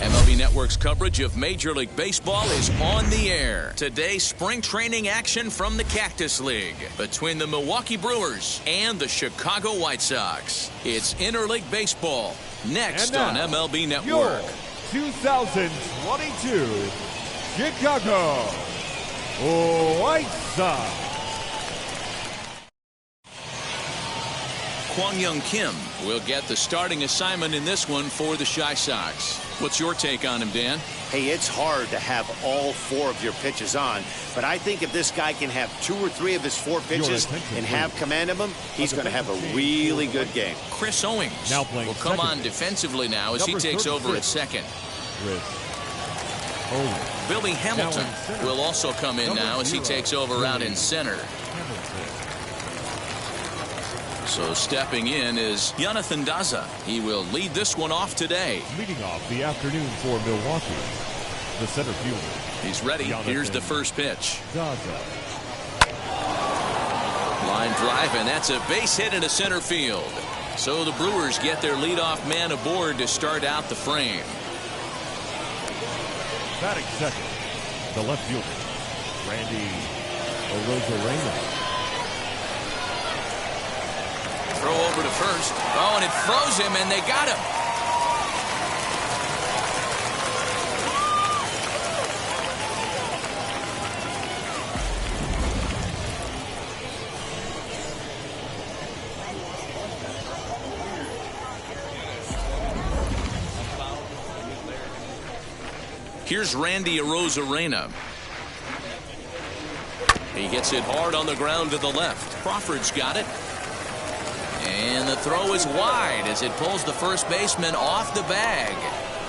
MLB Network's coverage of Major League Baseball is on the air. Today, spring training action from the Cactus League between the Milwaukee Brewers and the Chicago White Sox. It's Interleague Baseball next on MLB Network. Your 2022 Chicago White Sox. Kwang Young Kim will get the starting assignment in this one for the Chi Sox. What's your take on him, Dan? Hey, it's hard to have all four of your pitches on, but I think if this guy can have 2 or 3 of his 4 pitches and have command of them, he's going to have a really good game. Chris Owings will come on defensively now as he takes over at second. Billy Hamilton will also come in now as he takes over out in center. So stepping in is Jonathan Daza. He will lead this one off today. Leading off the afternoon for Milwaukee, the center fielder. He's ready. Here's the first pitch. Daza. Line drive, and that's a base hit into center field. So the Brewers get their leadoff man aboard to start out the frame. Batting second, the left fielder, Randy Arozarena. Throw over to first. Oh, and it froze him, and they got him. Here's Randy Arozarena. He gets it hard on the ground to the left. Crawford's got it. And the throw is wide as it pulls the first baseman off the bag.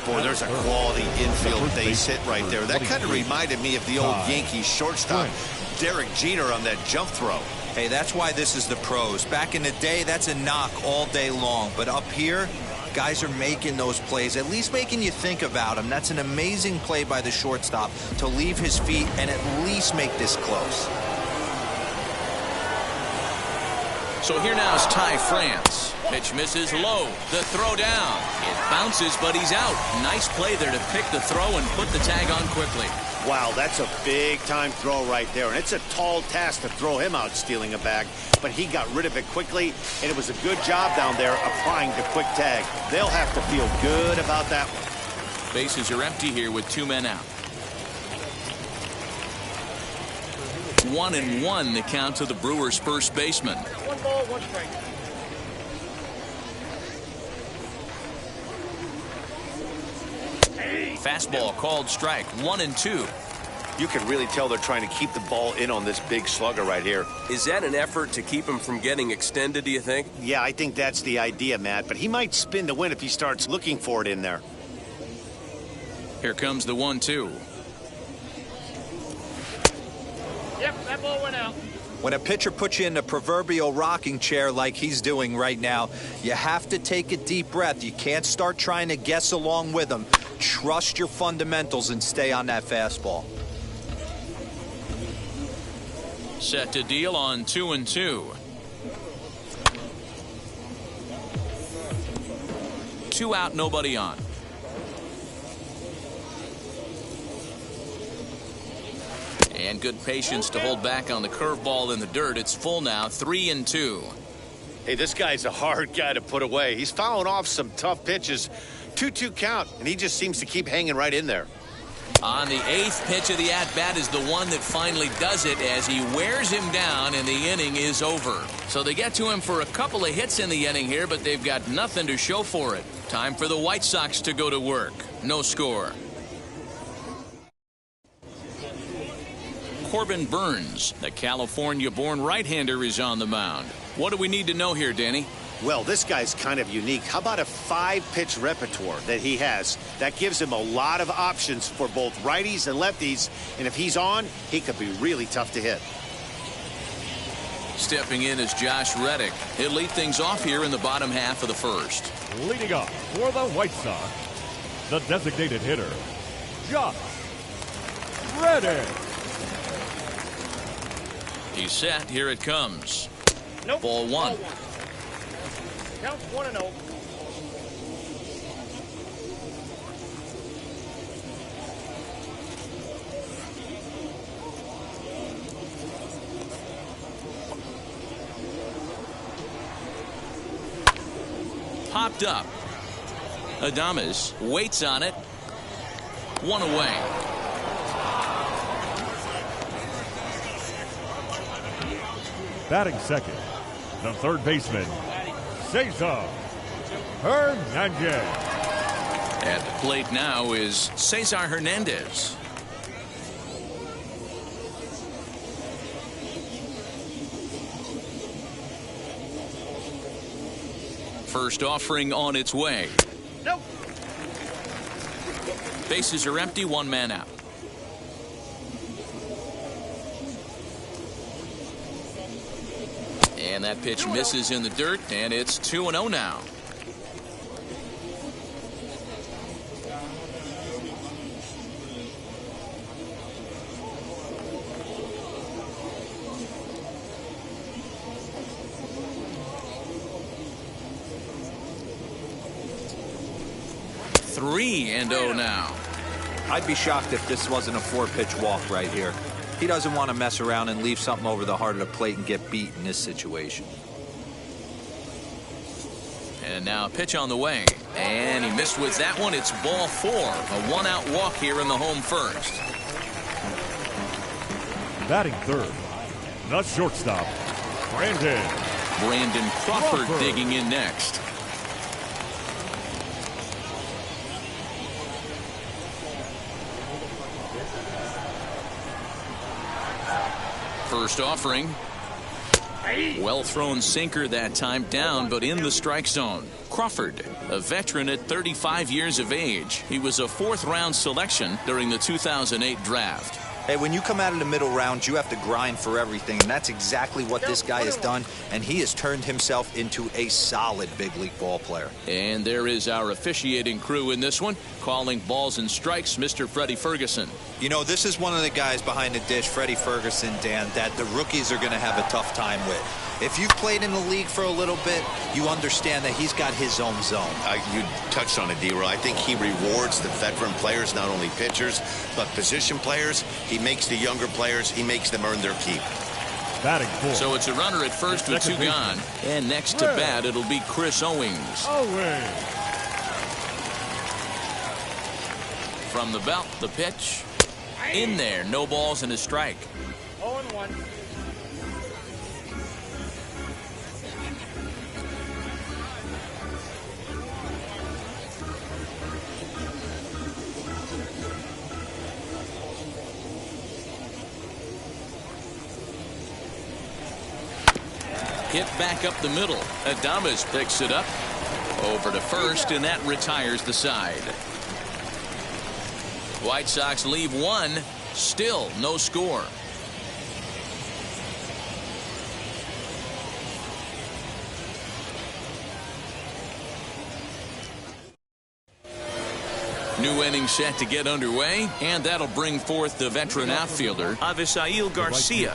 Boy, there's a quality infield base hit right there. That kind of reminded me of the old Yankees shortstop, Derek Jeter, on that jump throw. Hey, that's why this is the pros. Back in the day, that's a knock all day long. But up here, guys are making those plays, at least making you think about them. That's an amazing play by the shortstop to leave his feet and at least make this close. So here now is Ty France. Pitch misses low. The throw down. It bounces, but he's out. Nice play there to pick the throw and put the tag on quickly. Wow, that's a big-time throw right there. And it's a tall task to throw him out stealing a bag. But he got rid of it quickly, and it was a good job down there applying the quick tag. They'll have to feel good about that one. Bases are empty here with 2 men out. 1-1 the count to the Brewers' first baseman. 1 ball, 1 strike. Fastball called strike. 1-2. You can really tell they're trying to keep the ball in on this big slugger right here. Is that an effort to keep him from getting extended, do you think? Yeah, I think that's the idea, Matt. But he might spin the win if he starts looking for it in there. Here comes the 1-2. Yep, that ball went out. When a pitcher puts you in a proverbial rocking chair like he's doing right now, you have to take a deep breath. You can't start trying to guess along with him. Trust your fundamentals and stay on that fastball. Set to deal on 2-2. 2 out, nobody on. And good patience to hold back on the curveball in the dirt. It's full now, 3-2. Hey, this guy's a hard guy to put away. He's fouling off some tough pitches. 2-2 count, and he just seems to keep hanging right in there. On the 8th pitch of the at-bat is the one that finally does it as he wears him down and the inning is over. So they get to him for a couple of hits in the inning here, but they've got nothing to show for it. Time for the White Sox to go to work. No score. Corbin Burns, the California-born right-hander, is on the mound. What do we need to know here, Danny? Well, this guy's kind of unique. How about a 5-pitch repertoire that he has? That gives him a lot of options for both righties and lefties. And if he's on, he could be really tough to hit. Stepping in is Josh Reddick. He'll lead things off here in the bottom half of the first. Leading off for the White Sox, the designated hitter, Josh Reddick. He's set. Here it comes. Nope. Ball one. Counts 1-0. Popped up. Adames waits on it. One away. Batting second, the third baseman, Cesar Hernandez. At the plate now is Cesar Hernandez. First offering on its way. Nope. Bases are empty, one man out. And that pitch misses in the dirt, and it's 2-0 now. Three and 0 now. I'd be shocked if this wasn't a 4-pitch walk right here. He doesn't want to mess around and leave something over the heart of the plate and get beat in this situation. And now a pitch on the way. And he missed with that one. It's ball 4. A one-out walk here in the home first. Batting third, the shortstop, Brandon Crawford digging in next. First offering. Well thrown sinker that time, down but in the strike zone. Crawford, a veteran at 35 years of age. He was a 4th-round selection during the 2008 draft. Hey, when you come out of the middle rounds, you have to grind for everything, and that's exactly what this guy has done, and he has turned himself into a solid big league ball player. And there is our officiating crew in this one, calling balls and strikes, Mr. Freddie Ferguson. You know, this is one of the guys behind the dish, Freddie Ferguson, Dan, that the rookies are going to have a tough time with. If you've played in the league for a little bit, you understand that he's got his own zone. You touched on it, D-Roy. I think he rewards the veteran players, not only pitchers, but position players. He makes the younger players, he makes them earn their keep. Batting fourth. So it's a runner at first with 2 gone. And next to bat, it'll be Chris Owings. From the belt, the pitch. In there, no balls and a strike. 0-1. Hit back up the middle. Adames picks it up. Over to first, and that retires the side. White Sox leave 1. Still no score. New inning set to get underway, and that'll bring forth the veteran outfielder, Avisail Garcia.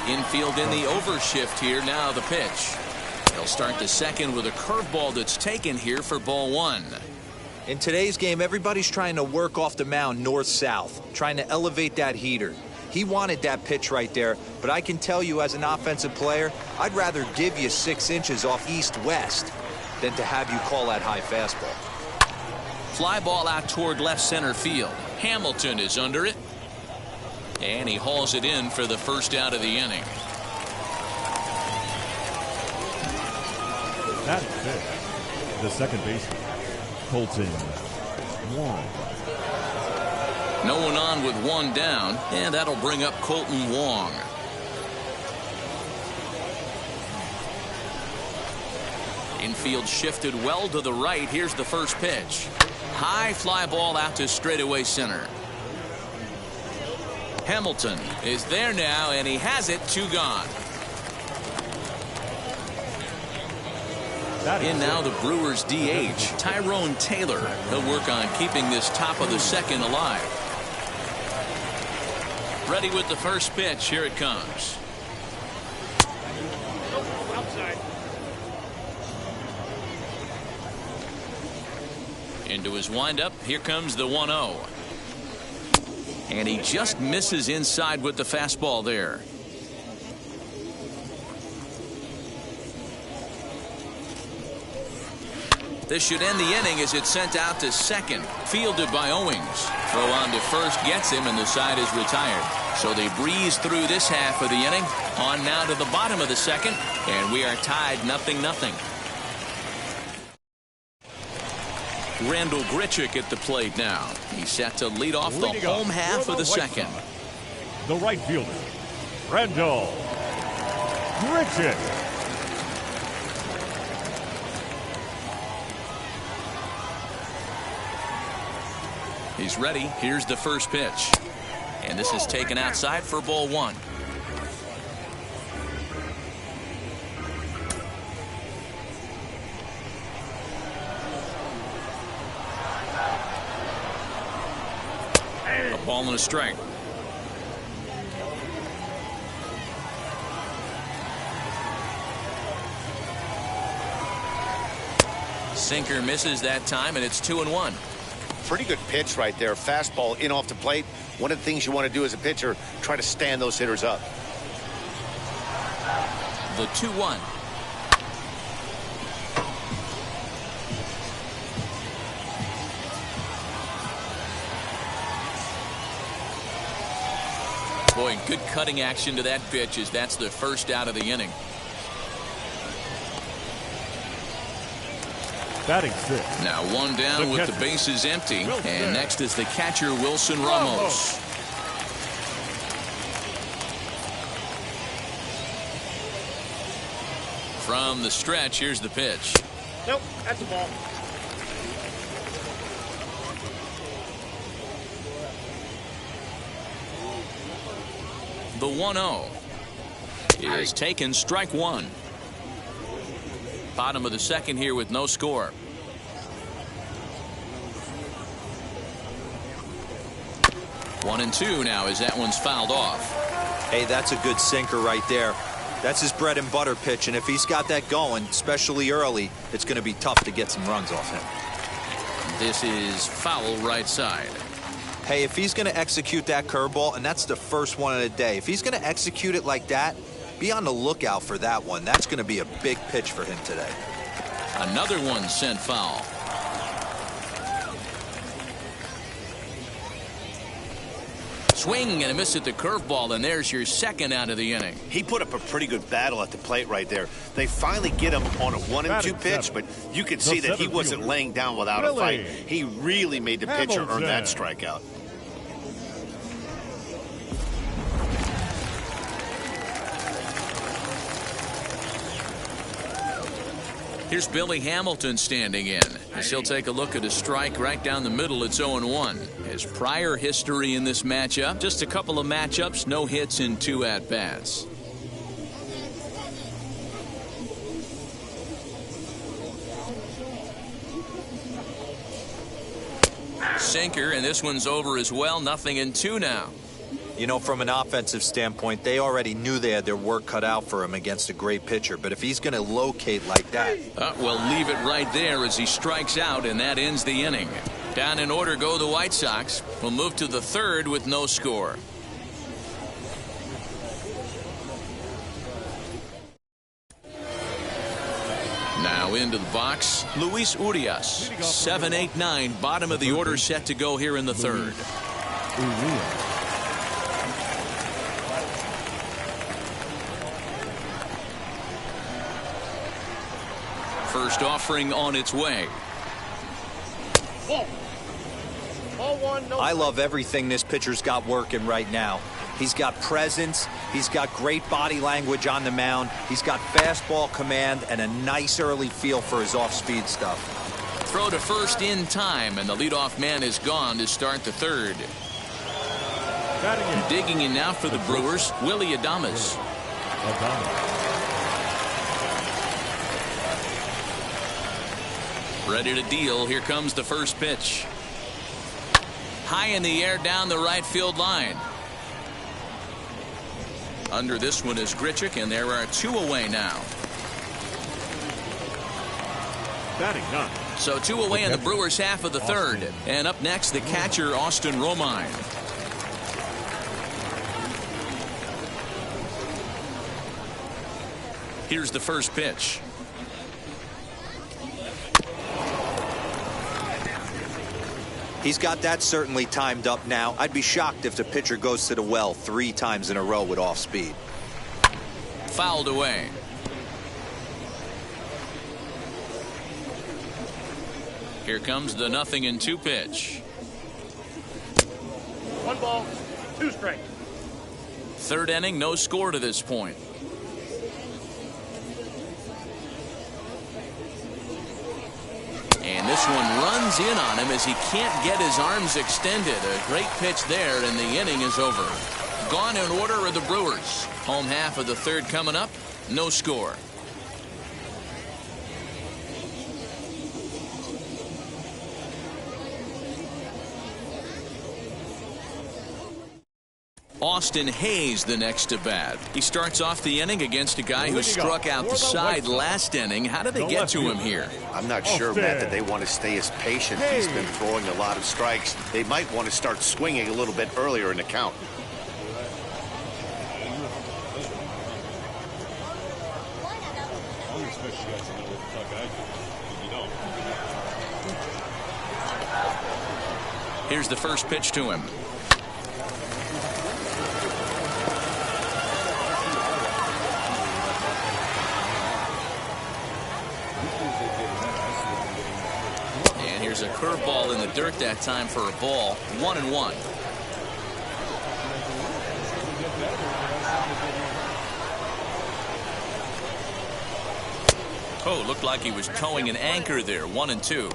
Infield in the overshift here. Now the pitch. They'll start the second with a curveball that's taken here for ball 1. In today's game, everybody's trying to work off the mound north-south, trying to elevate that heater. He wanted that pitch right there, but I can tell you as an offensive player, I'd rather give you 6 inches off east-west than to have you call that high fastball. Fly ball out toward left center field. Hamilton is under it. And he hauls it in for the first out of the inning. Batting fifth, the second baseman, Colton Wong. No one on with one down, and that'll bring up Colton Wong. Infield shifted well to the right. Here's the first pitch. High fly ball out to straightaway center. Hamilton is there now, and he has it. 2 gone. In now the Brewers DH, Tyrone Taylor. He'll work on keeping this top of the second alive. Ready with the first pitch. Here it comes. Outside. Into his windup. Here comes the 1-0. And he just misses inside with the fastball there. This should end the inning as it's sent out to second. Fielded by Owings. Throw on to first gets him, and the side is retired. So they breeze through this half of the inning. On now to the bottom of the second, and we are tied 0-0. Randall Grichuk at the plate now. He's set to lead off the home half of the second. The right fielder, Randall Grichuk. He's ready. Here's the first pitch. And this is taken outside for ball 1. A ball and a strike. Sinker misses that time, and it's 2-1. Pretty good pitch right there. Fastball in off the plate. One of the things you want to do as a pitcher, try to stand those hitters up. The 2-1. Boy, good cutting action to that pitch as that's the first out of the inning. Batting 6. Now 1 down with the bases empty. And next is the catcher, Wilson Ramos. From the stretch, here's the pitch. Nope, that's a ball. The 1-0 is taken, strike 1. Bottom of the second here with no score. One and two now as that one's fouled off. Hey, that's a good sinker right there. That's his bread and butter pitch, and if he's got that going, especially early, it's going to be tough to get some runs off him. This is foul right side. Hey, if he's going to execute that curveball, and that's the first one of the day, if he's going to execute it like that, be on the lookout for that one. That's going to be a big pitch for him today. Another one sent foul. Swing and a miss at the curveball, and there's your second out of the inning. He put up a pretty good battle at the plate right there. They finally get him on a 1-2 pitch, but you could see that he wasn't laying down without a fight. He really made the pitcher earn that strikeout. Here's Billy Hamilton standing in as he'll take a look at a strike right down the middle. It's 0-1. His prior history in this matchup, just a couple of matchups, no hits in 2 at-bats. Sinker, and this one's over as well. 0-2 now. You know, from an offensive standpoint, they already knew they had their work cut out for him against a great pitcher. But if he's going to locate like that... We'll leave it right there as he strikes out, and that ends the inning. Down in order go the White Sox. We'll move to the third with no score. Now into the box, Luis Urias. 7-8-9, bottom of the order set to go here in the third. First offering on its way. Ball. Ball one, no. I love everything this pitcher's got working right now. He's got presence, he's got great body language on the mound, he's got fastball command and a nice early feel for his off-speed stuff. Throw to first in time, and the leadoff man is gone to start the third. Digging in now for the Brewers, Willie Adames. Ready to deal. Here comes the first pitch. High in the air down the right field line. Under this one is Grichuk, and there are 2 away now. Batting 9. So 2 away in the Brewers' half of the third. And up next, the catcher, Austin Romine. Here's the first pitch. He's got that certainly timed up now. I'd be shocked if the pitcher goes to the well 3 times in a row with off speed. Fouled away. Here comes the 0-2 pitch. 1 ball, 2 strikes. Third inning, no score to this point. And this one runs in on him as he can't get his arms extended. A great pitch there, and the inning is over. Gone in order are the Brewers. Home half of the third coming up. No score. Austin Hayes the next to bat. He starts off the inning against a guy who struck out the side last inning. How did they get to him here? I'm not sure, Matt, that they want to stay as patient. He's been throwing a lot of strikes. They might want to start swinging a little bit earlier in the count. Here's the first pitch to him. And here's a curveball in the dirt that time for a ball. 1-1. Oh, looked like he was towing an anchor there. 1-2.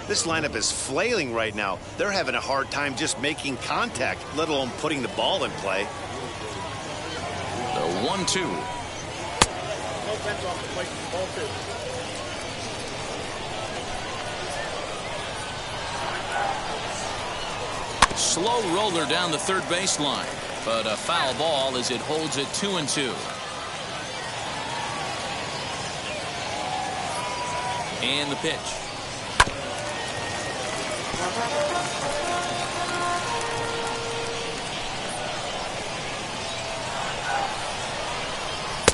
This lineup is flailing right now. They're having a hard time just making contact, let alone putting the ball in play. The 1-2. No fence off the plate. Ball 2. Slow roller down the third baseline, but a foul ball as it holds it 2-2. And the pitch.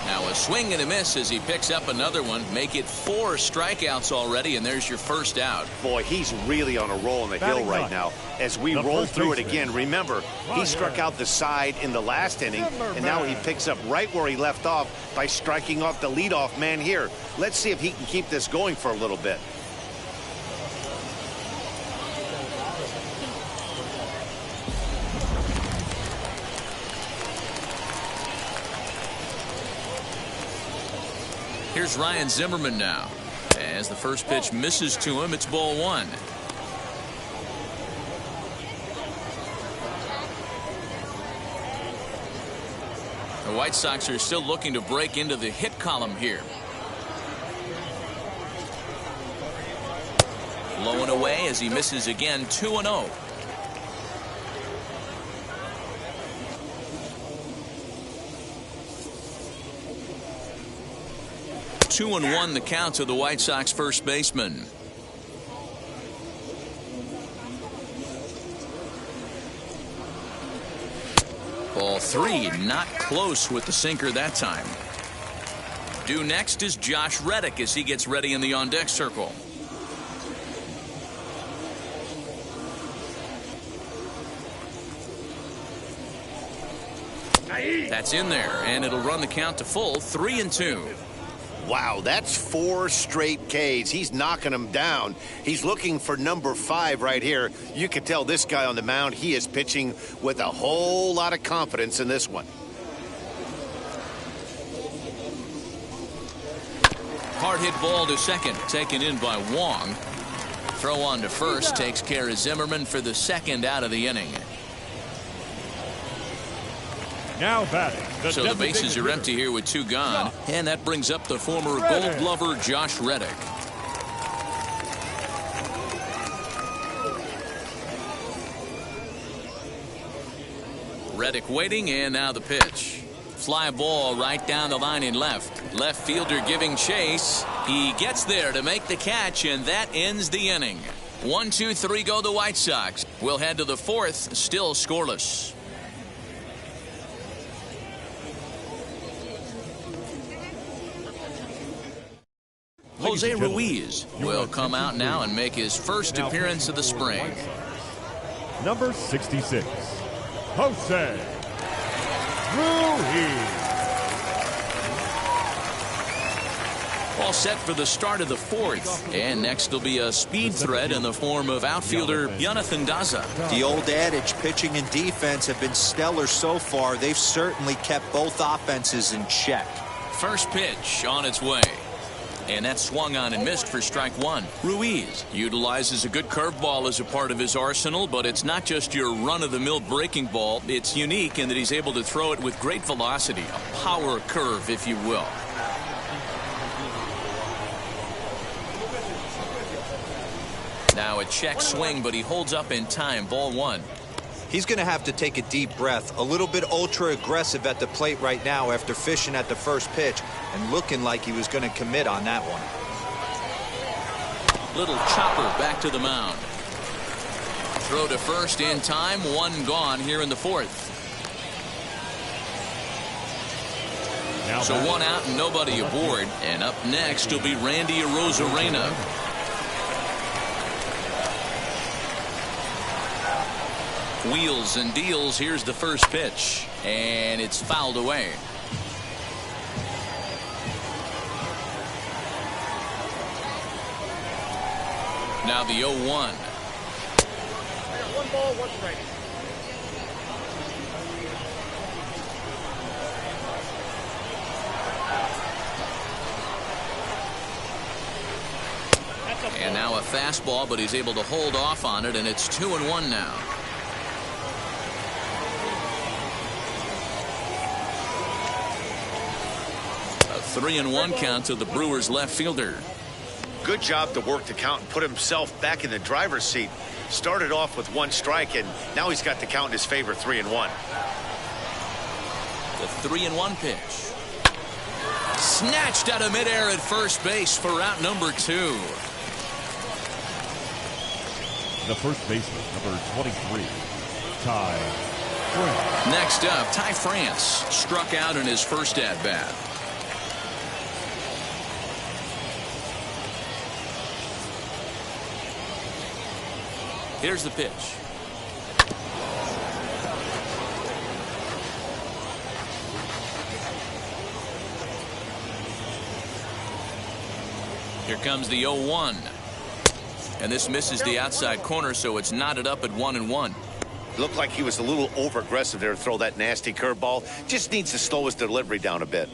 Now a swing and a miss as he picks up another one. Make it 4 strikeouts already, and there's your first out. Boy, he's really on a roll on the hill right now. As we roll through it again, remember, he struck out the side in the last inning, and now he picks up right where he left off by striking off the leadoff man here. Let's see if he can keep this going for a little bit. Here's Ryan Zimmerman now. As the first pitch misses to him, it's ball 1. The White Sox are still looking to break into the hit column here. Low and away as he misses again. 2-0. Two and 1 the count to the White Sox first baseman. Ball 3, not close with the sinker that time. Due next is Josh Reddick as he gets ready in the on-deck circle. That's in there, and it'll run the count to full. 3-2. Wow, that's 4 straight Ks. He's knocking them down. He's looking for number 5 right here. You can tell this guy on the mound, he is pitching with a whole lot of confidence in this one. Hard hit ball to second, taken in by Wong. Throw on to first takes care of Zimmerman for the second out of the inning. Now batting. So the bases are empty here with 2 gone, and that brings up the former Gold Glover Josh Reddick. Reddick waiting, and now the pitch. Fly ball right down the line in left. Left fielder giving chase. He gets there to make the catch, and that ends the inning. 1, 2, 3 go the White Sox. We'll head to the 4th, still scoreless. Jose Ruiz will come out now and make his first appearance of the spring. Number 66, Jose Ruiz. All set for the start of the 4th. And next will be a speed threat in the form of outfielder Jonathan Daza. The old adage, pitching and defense have been stellar so far. They've certainly kept both offenses in check. First pitch on its way. And that swung on and missed for strike 1. Ruiz utilizes a good curveball as a part of his arsenal, but it's not just your run-of-the-mill breaking ball. It's unique in that he's able to throw it with great velocity, a power curve, if you will. Now a check swing, but he holds up in time. Ball 1. He's going to have to take a deep breath. A little bit ultra-aggressive at the plate right now after fishing at the first pitch and looking like he was going to commit on that one. Little chopper back to the mound. Throw to first in time. 1 gone here in the 4th. So 1 out and nobody aboard. And up next will be Randy Arozarena. Wheels and deals. Here's the first pitch, and it's fouled away. Now the 0-1. 1 ball, 1 strike. And now a fastball, but he's able to hold off on it, and it's 2-1 now. A 3-1 count to the Brewers left fielder. Good job to work the count and put himself back in the driver's seat. Started off with 1 strike, and now he's got the count in his favor, 3-1. The 3-1 pitch. Snatched out of midair at first base for out number 2. The first baseman, number 23, Ty France. Next up, Ty France struck out in his first at-bat. Here's the pitch. Here comes the 0-1. And this misses the outside corner, so it's knotted up at 1-1. Looked like he was a little over-aggressive there to throw that nasty curveball. Just needs to slow his delivery down a bit.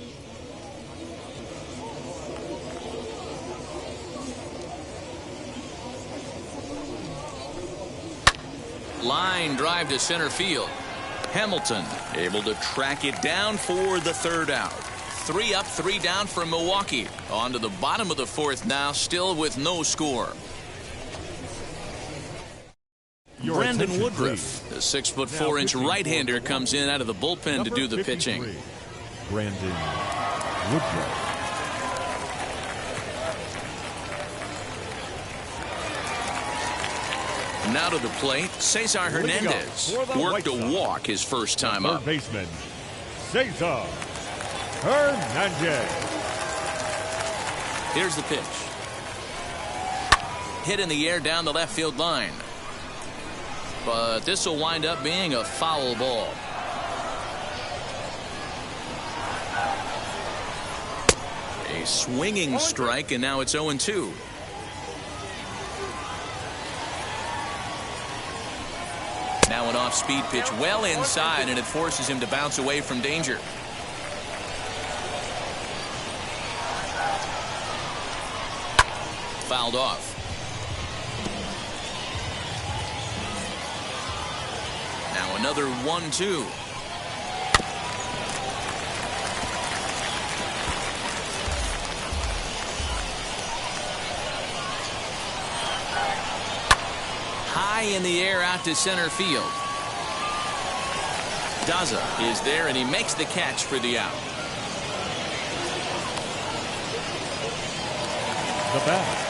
Line drive to center field. Hamilton able to track it down for the 3rd out. 3 up, 3 down for Milwaukee. On to the bottom of the 4th now, still with no score. Brandon Woodruff, the 6'4" right-hander, comes in out of the bullpen to do the pitching. Brandon Woodruff. Now to the plate, Cesar Hernandez worked a walk his first time up. Third baseman, Cesar Hernandez. Here's the pitch. Hit in the air down the left field line. But this will wind up being a foul ball. A swinging strike, and now it's 0-2. Now an off-speed pitch well inside, and it forces him to bounce away from danger. Fouled off. Now another 1-2. High in the air out to center field. Daza is there, and he makes the catch for the out. The bat.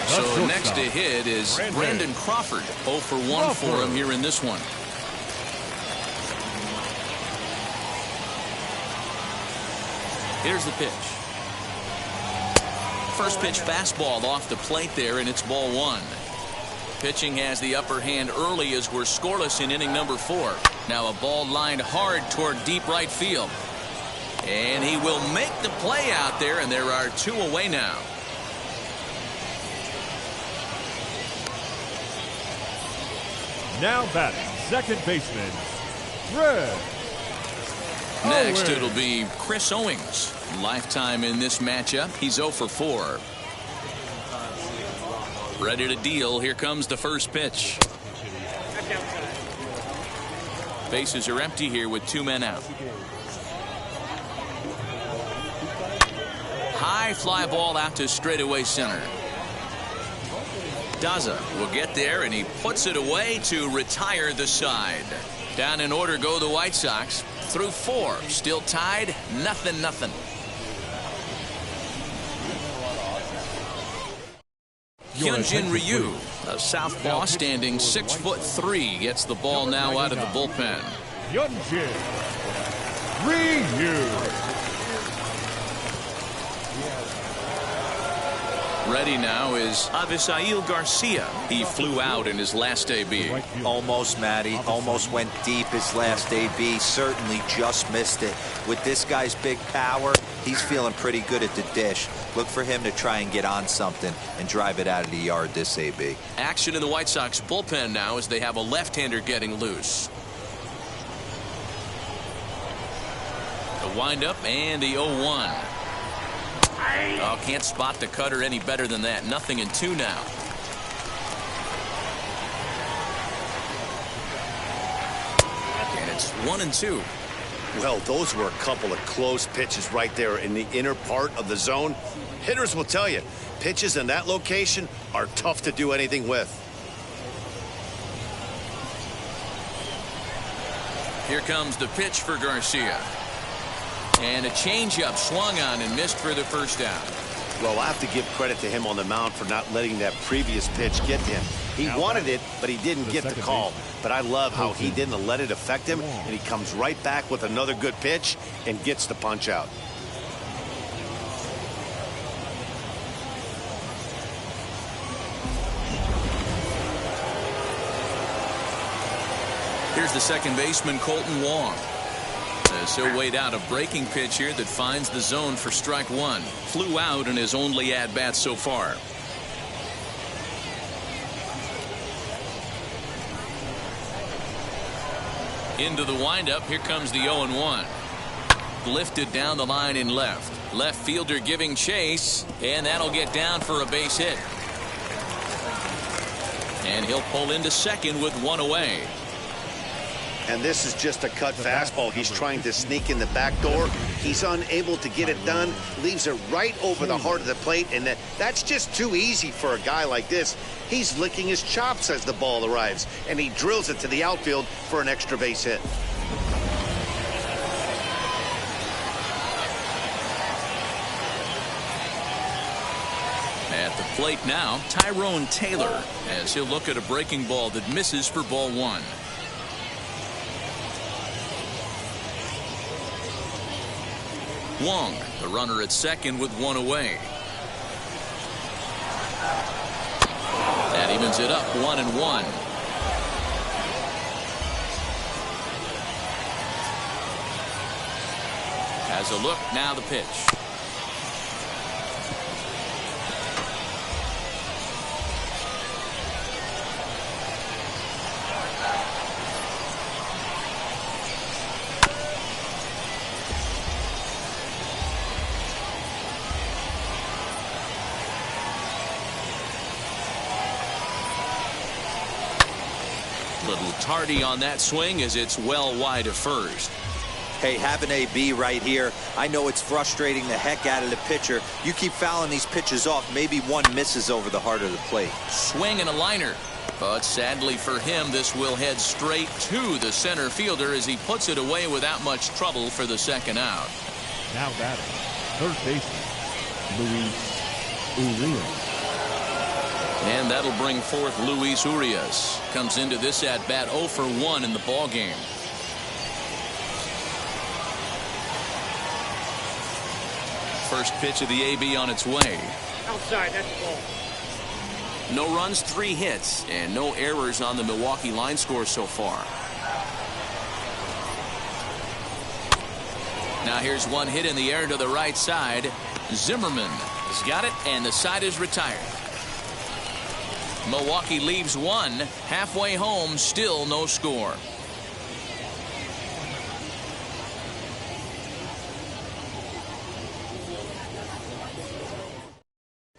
So next to hit is Brandon Crawford. 0 for 1 for him here in this one. Here's the pitch. First pitch fastball off the plate there, and it's ball 1. Pitching has the upper hand early as we're scoreless in inning number 4. Now a ball lined hard toward deep right field. And he will make the play out there, and there are 2 away now. Now batting, second baseman, Red. Next, it'll be Chris Owings. Lifetime in this matchup. He's 0 for 4. Ready to deal. Here comes the first pitch. Bases are empty here with 2 men out. High fly ball out to straightaway center. Daza will get there, and he puts it away to retire the side. Down in order go the White Sox. Through 4. Still tied. 0-0. Hyunjin Ryu, a southpaw standing 6'3", gets the ball now out of the bullpen. Hyunjin Ryu. Ready now is Avisail Garcia. He flew out in his last AB. Almost, Matty. Almost went deep his last AB. Certainly just missed it. With this guy's big power, he's feeling pretty good at the dish. Look for him to try and get on something and drive it out of the yard this AB. Action in the White Sox bullpen now as they have a left-hander getting loose. The windup and the 0-1. Oh, can't spot the cutter any better than that. 0-2 now. And it's 1-2. Well, those were a couple of close pitches right there in the inner part of the zone. Hitters will tell you, pitches in that location are tough to do anything with. Here comes the pitch for Garcia. And a changeup swung on and missed for the first out. Well, I have to give credit to him on the mound for not letting that previous pitch get to him. He wanted it, but he didn't get the call. But I love how he didn't let it affect him, and he comes right back with another good pitch and gets the punch out. Here's the second baseman, Colton Wong. As he'll wait out a breaking pitch here that finds the zone for strike 1. Flew out in his only at-bat so far. Into the windup. Here comes the 0-1. Lifted down the line in left. Left fielder giving chase, and that'll get down for a base hit. And he'll pull into second with 1 away. And this is just a cut fastball. He's trying to sneak in the back door. He's unable to get it done. Leaves it right over the heart of the plate. And that's just too easy for a guy like this. He's licking his chops as the ball arrives. And he drills it to the outfield for an extra base hit. At the plate now, Tyrone Taylor, as he'll look at a breaking ball that misses for ball 1. Wong, the runner at second with 1 away. That evens it up, 1-1. Has a look, now the pitch. tardy on that swing as it's well wide of first. Hey, have an AB right here. I know it's frustrating the heck out of the pitcher. You keep fouling these pitches off, maybe one misses over the heart of the plate. Swing and a liner. But sadly for him, this will head straight to the center fielder as he puts it away without much trouble for the second out. Now batting, third baseman, Luis Urias. And that'll bring forth Luis Urias. Comes into this at-bat 0 for 1 in the ballgame. First pitch of the AB on its way. Outside, that's the ball. No runs, 3 hits, and no errors on the Milwaukee line score so far. Now here's one hit in the air to the right side. Zimmerman has got it, and the side is retired. Milwaukee leaves one. Halfway home, still no score.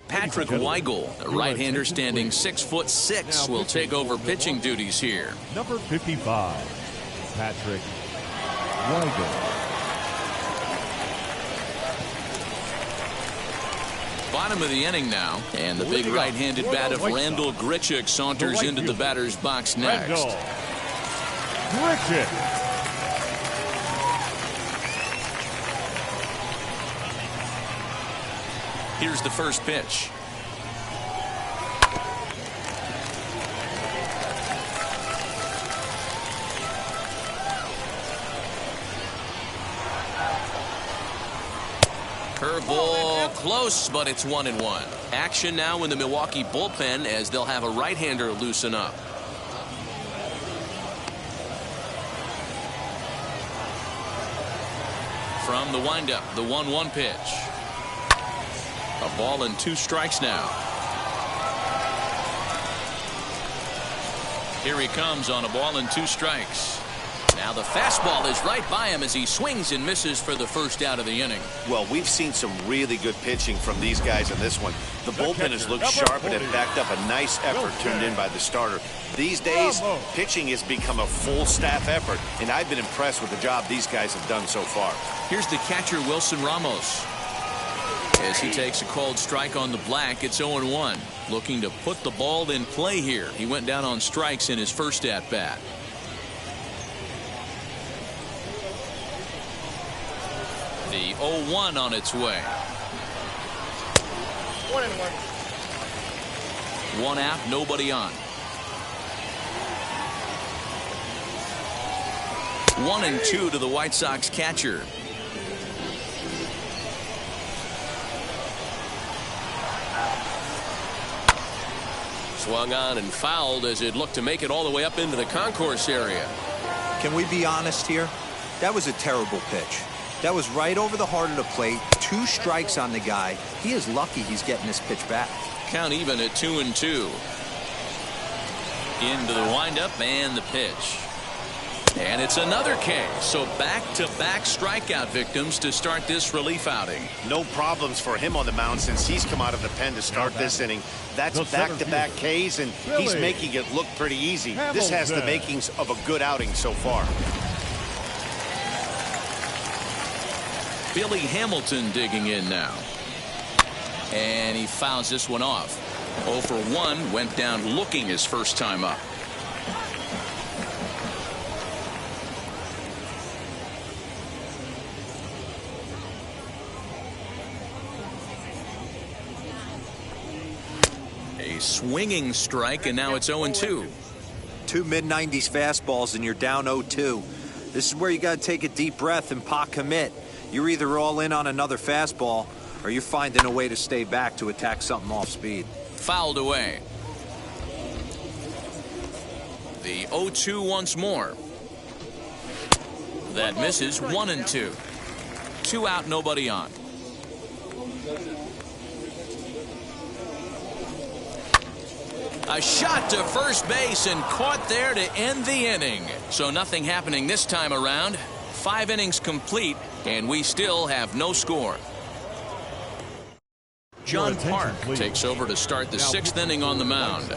Patrick Weigel, the right-hander standing 6'6", will take over pitching duties here. Number 55, Patrick Weigel. Bottom of the inning now, and the big right-handed bat of Randall Grichuk saunters into the batter's box next. Grichuk. Here's the first pitch. Curveball close, but it's 1-1. Action now in the Milwaukee bullpen as they'll have a right-hander loosen up. From the windup, the 1-1 pitch. A ball and 2 strikes now. Here he comes on a ball and 2 strikes. Now the fastball is right by him as he swings and misses for the first out of the inning. Well, we've seen some really good pitching from these guys in this one. The bullpen has looked sharp and have backed up a nice effort turned in by the starter. These days, pitching has become a full staff effort, and I've been impressed with the job these guys have done so far. Here's the catcher, Wilson Ramos. As he takes a called strike on the black, it's 0-1. Looking to put the ball in play here. He went down on strikes in his first at-bat. The 0-1 on its way. 1-1. 1 out, nobody on. 1-2 to the White Sox catcher. Swung on and fouled as it looked to make it all the way up into the concourse area. Can we be honest here? That was a terrible pitch. That was right over the heart of the plate. 2 strikes on the guy. He is lucky he's getting this pitch back. Count even at 2-2. Into the windup and the pitch. And it's another K. So back-to-back strikeout victims to start this relief outing. No problems for him on the mound since he's come out of the pen to start this inning. That's back-to-back Ks, and he's making it look pretty easy. This has the makings of a good outing so far. Billy Hamilton digging in now. And he fouls this one off. 0 for 1, went down looking his first time up. A swinging strike, and now it's 0-2. 2 mid-90s fastballs and you're down 0-2. This is where you got to take a deep breath and pot commit. You're either all in on another fastball or you're finding a way to stay back to attack something off speed. Fouled away. The 0-2 once more. That misses. 1-2. 2 out, nobody on. A shot to first base and caught there to end the inning. So nothing happening this time around. 5 innings complete, and we still have no score. John Park takes over to start the 6th inning on the mound.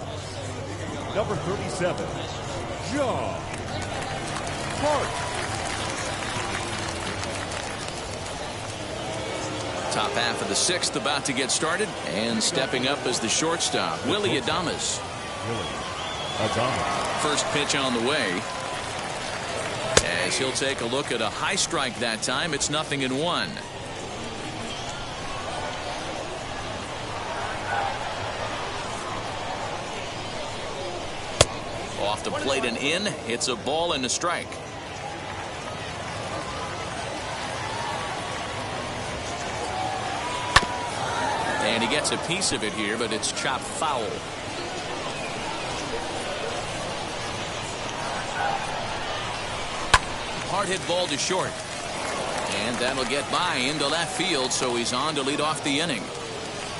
Number 37, John Hart. Top half of the sixth about to get started, and stepping up as the shortstop, Willie Adames. First pitch on the way, as he'll take a look at a high strike that time. It's 0-1. Off the plate and in. It's a ball and a strike. And he gets a piece of it here, but it's chopped foul. Hard hit ball to short. And that'll get by into left field, so he's on to lead off the inning.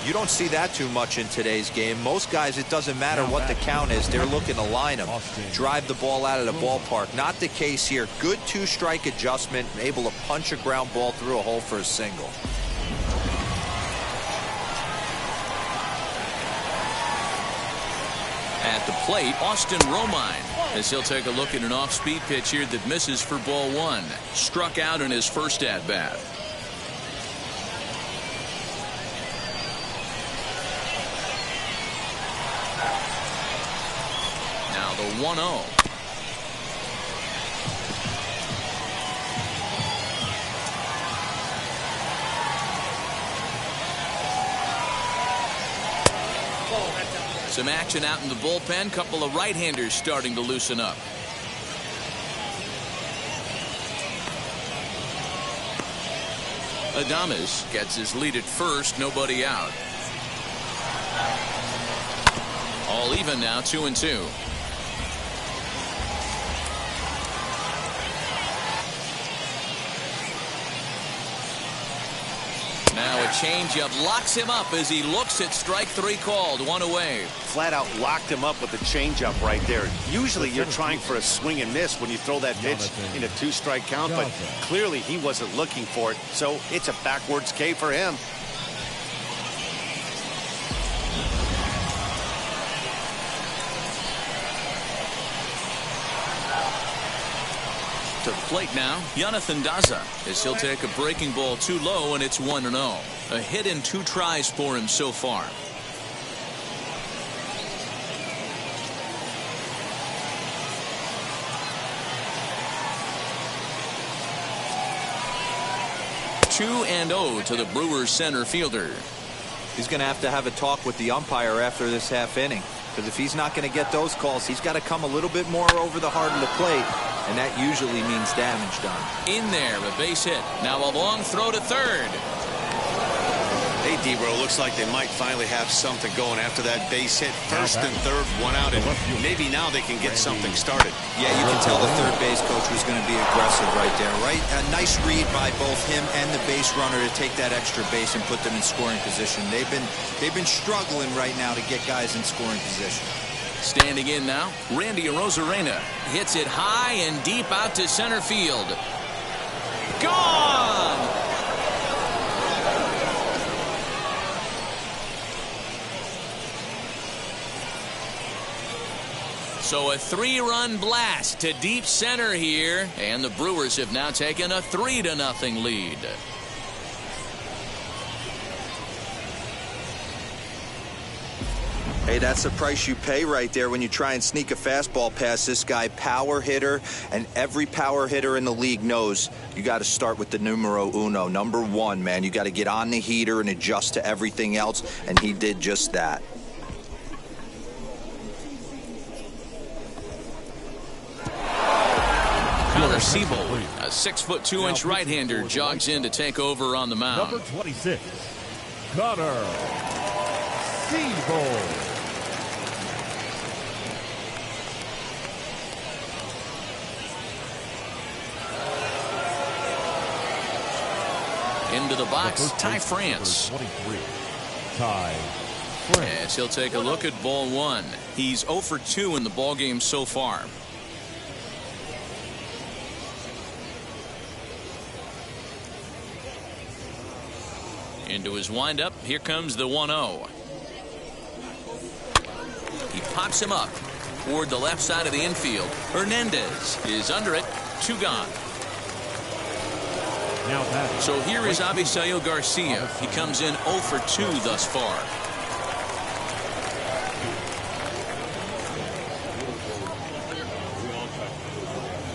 You don't see that too much in today's game. Most guys, it doesn't matter what the count is. They're looking to line them, drive the ball out of the ballpark. Not the case here. Good two-strike adjustment, able to punch a ground ball through a hole for a single. At the plate, Austin Romine, as he'll take a look at an off-speed pitch here that misses for ball one. Struck out in his first at-bat. Now the 1-0. Some action out in the bullpen. Couple of right-handers starting to loosen up. Adames gets his lead at first. Nobody out. All even now, 2-2. Now a changeup locks him up as he looks at strike three called. One away. Flat out locked him up with a changeup right there. Usually you're trying for a swing and miss when you throw that pitch in a two-strike count, but clearly he wasn't looking for it, so it's a backwards K for him. To the plate now, Jonathan Daza, as he'll take a breaking ball too low, and it's 1-0. A hit in 2 tries for him so far. Two and 0 to the Brewers center fielder. He's going to have a talk with the umpire after this half inning, because if he's not going to get those calls, he's got to come a little bit more over the heart of the plate. And that usually means damage done. In there, a base hit. Now a long throw to third. Hey, D-Bro, looks like they might finally have something going after that base hit. First and third, one out, and maybe now they can get something started. Yeah, you can tell the third base coach was going to be aggressive right there, right? A nice read by both him and the base runner to take that extra base and put them in scoring position. They've been struggling right now to get guys in scoring position. Standing in now, Randy Arozarena hits it high and deep out to center field. Gone! So a 3-run blast to deep center here, and the Brewers have now taken a 3-0 lead. Hey, that's the price you pay right there when you try and sneak a fastball past this guy. Power hitter, and every power hitter in the league knows you got to start with the numero uno, number 1, man. You got to get on the heater and adjust to everything else, and he did just that. Connor Siebold, a 6'2" right-hander, jogs in to take over on the mound. Number 26, Connor Siebold. Into the box, Ty France. 23, Ty France. As he'll take a look at ball one. He's 0 for 2 in the ballgame so far. Into his windup, here comes the 1-0. He pops him up. toward the left side of the infield. Hernandez is under it. 2 gone. Now batting. So here is Avisail Garcia. He comes in 0 for 2 thus far.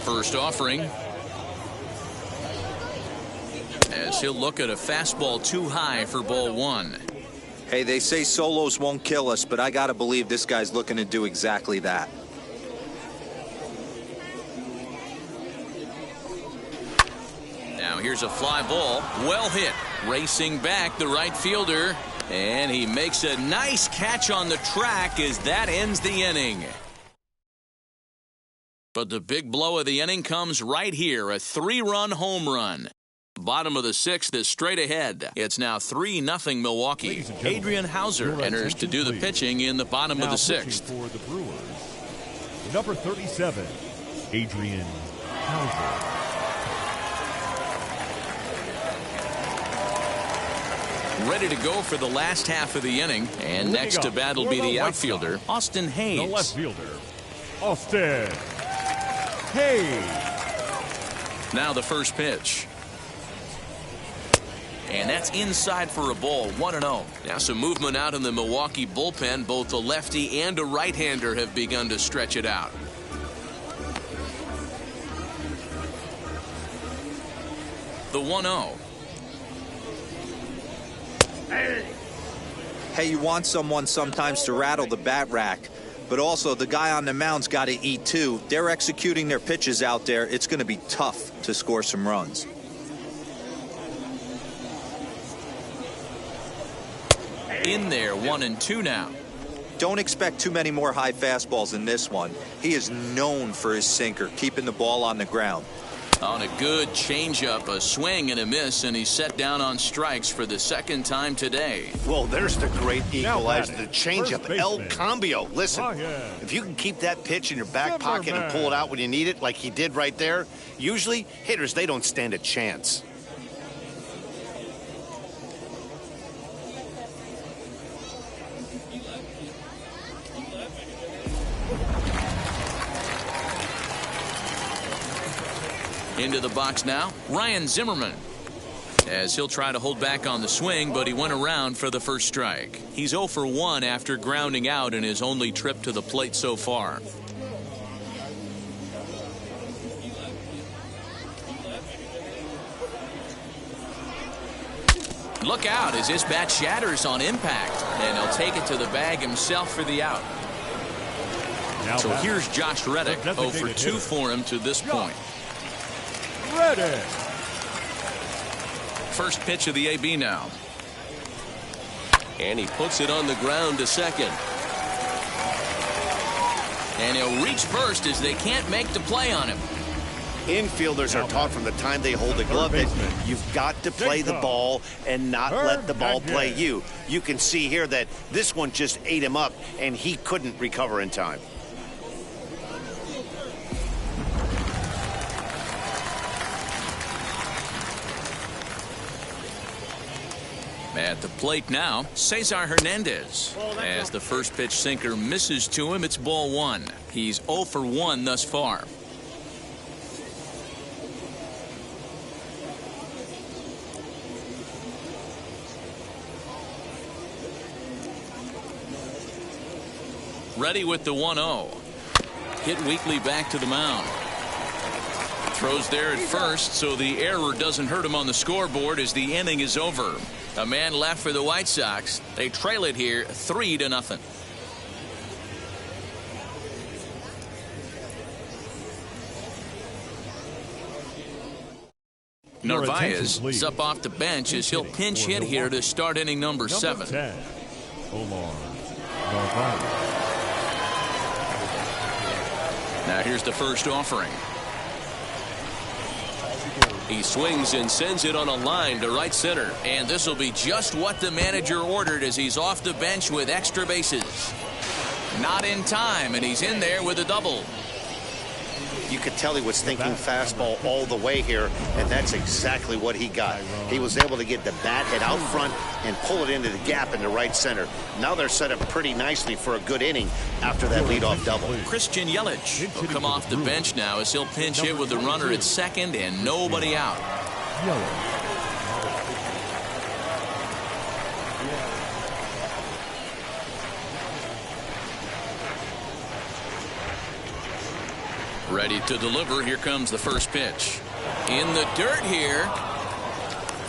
First offering, as he'll look at a fastball too high for ball 1. Hey, they say solos won't kill us, but I gotta believe this guy's looking to do exactly that. Now here's a fly ball, well hit, racing back the right fielder, and he makes a nice catch on the track as that ends the inning. But the big blow of the inning comes right here, a 3-run home run. Bottom of the 6th is straight ahead. It's now 3-0 Milwaukee. Adrian Hauser enters to do the pitching in the bottom of the 6th. For the Brewers, number 37, Adrian Hauser. Ready to go for the last half of the inning. And next to bat will be the outfielder, Austin Hayes. The left fielder, Austin Hayes. Now the first pitch. And that's inside for a ball, 1-0. Now some movement out in the Milwaukee bullpen. Both a lefty and a right-hander have begun to stretch it out. The 1-0. Hey, you want someone sometimes to rattle the bat rack, but also the guy on the mound's got to eat too. They're executing their pitches out there. It's going to be tough to score some runs. In there, 1-2 now. Don't expect too many more high fastballs in this one. He is known for his sinker, keeping the ball on the ground. On a good changeup, a swing and a miss, and he's set down on strikes for the second time today. Well, there's the great equalizer, batting, the changeup, El Cambio. Listen, if you can keep that pitch in your back pocket and pull it out when you need it, like he did right there, usually hitters, they don't stand a chance. Into the box now, Ryan Zimmerman. As he'll try to hold back on the swing, but he went around for the first strike. He's 0 for 1 after grounding out in his only trip to the plate so far. Look out as this bat shatters on impact, and he'll take it to the bag himself for the out. So here's Josh Reddick, 0 for 2 for him to this point. Reddick. First pitch of the AB now. And he puts it on the ground to second. And he'll reach first as they can't make the play on him. Infielders are taught from the time they hold the glove that you've got to play the ball and not let the ball play you. You can see here that this one just ate him up, and he couldn't recover in time. At the plate now, Cesar Hernandez. As the first pitch sinker misses to him, it's ball 1. He's 0 for 1 thus far. Ready with the 1-0. Hit weakly back to the mound. Throws there at first, so the error doesn't hurt him on the scoreboard as the inning is over. A man left for the White Sox. They trail it here 3-0. Narvaez is up off the bench as he'll pinch hit here to start inning number 7. 10, Omar Narvaez. Now here's the first offering. He swings and sends it on a line to right center. And this will be just what the manager ordered as he's off the bench with extra bases. Not in time, and he's in there with a double. You could tell he was thinking fastball all the way here, and that's exactly what he got. He was able to get the bat head out front and pull it into the gap in the right center. Now they're set up pretty nicely for a good inning after that leadoff double. Christian Yelich will come off the bench now as he'll pinch hit with the runner at second and nobody out. Ready to deliver. Here comes the first pitch. In the dirt here.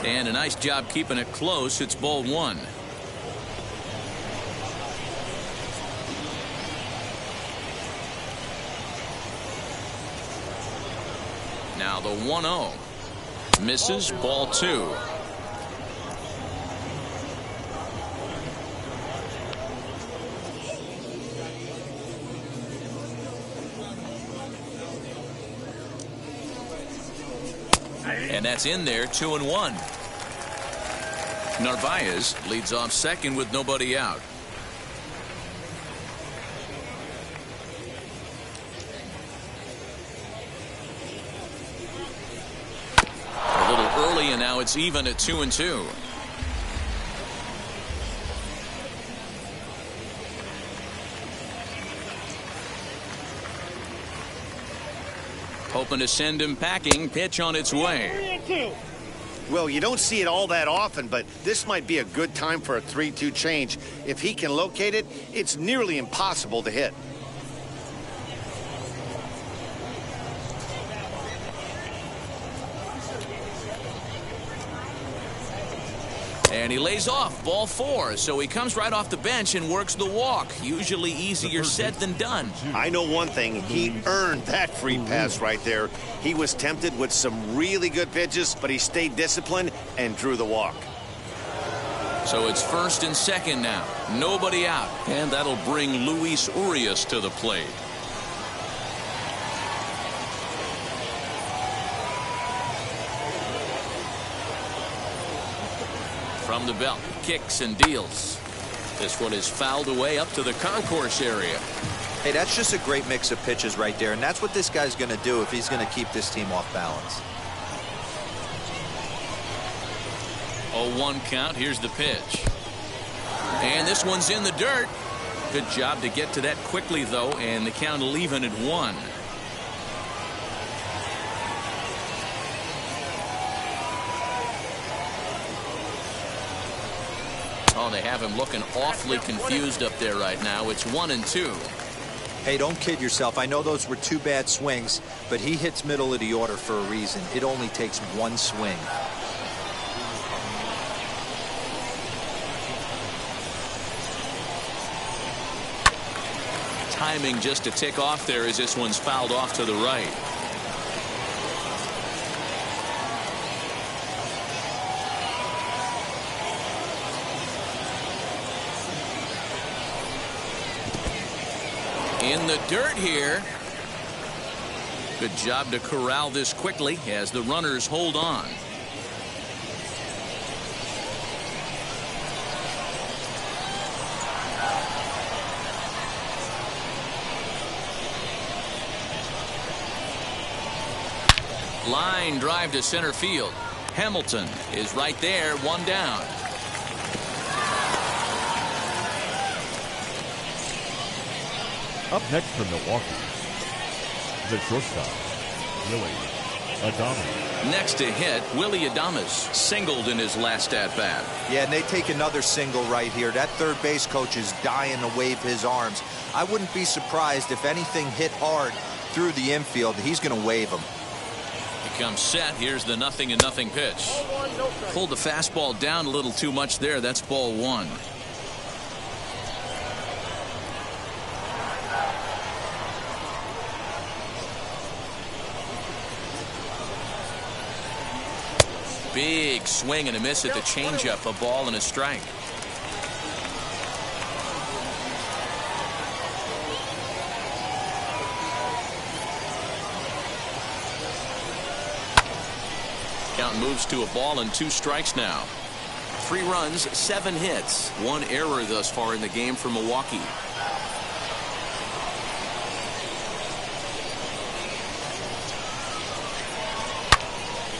And a nice job keeping it close. It's ball one. Now the 1-0. Misses, ball two. And that's in there, 2-1. Narvaez leads off second with nobody out. A little early, and now it's even at 2-2. Hoping to send him packing. Pitch on its way. Well, you don't see it all that often, but this might be a good time for a 3-2 change. If he can locate it, it's nearly impossible to hit. And he lays off, ball four, so he comes right off the bench and works the walk. Usually easier said than done. I know one thing, he earned that free pass right there. He was tempted with some really good pitches, but he stayed disciplined and drew the walk. So it's first and second now, nobody out, and that'll bring Luis Urias to the plate. From the belt, kicks and deals. This one is fouled away up to the concourse area. Hey, that's just a great mix of pitches right there, and that's what this guy's going to do if he's going to keep this team off balance. 0-1 count. Here's the pitch. And this one's in the dirt. Good job to get to that quickly, though, and the count will even at 1. Oh, they have him looking awfully confused up there right now. It's 1-2. Hey, don't kid yourself. I know those were 2 bad swings, but he hits middle of the order for a reason. It only takes 1 swing. Timing just to tick off there as this one's fouled off to the right. In the dirt here. Good job to corral this quickly as the runners hold on. Line drive to center field. Hamilton is right there, 1 down. Up next for Milwaukee, the shortstop, Willie Adames. Next to hit, Willie Adames singled in his last at-bat. Yeah, and they take another single right here. That third base coach is dying to wave his arms. I wouldn't be surprised if anything hit hard through the infield. He's going to wave them. He comes set. Here's the 0-0 pitch. Pulled the fastball down a little too much there. That's ball 1. Big swing and a miss at the changeup. A ball and a strike. Count moves to a ball and 2 strikes now. 3 runs, 7 hits, 1 error thus far in the game for Milwaukee.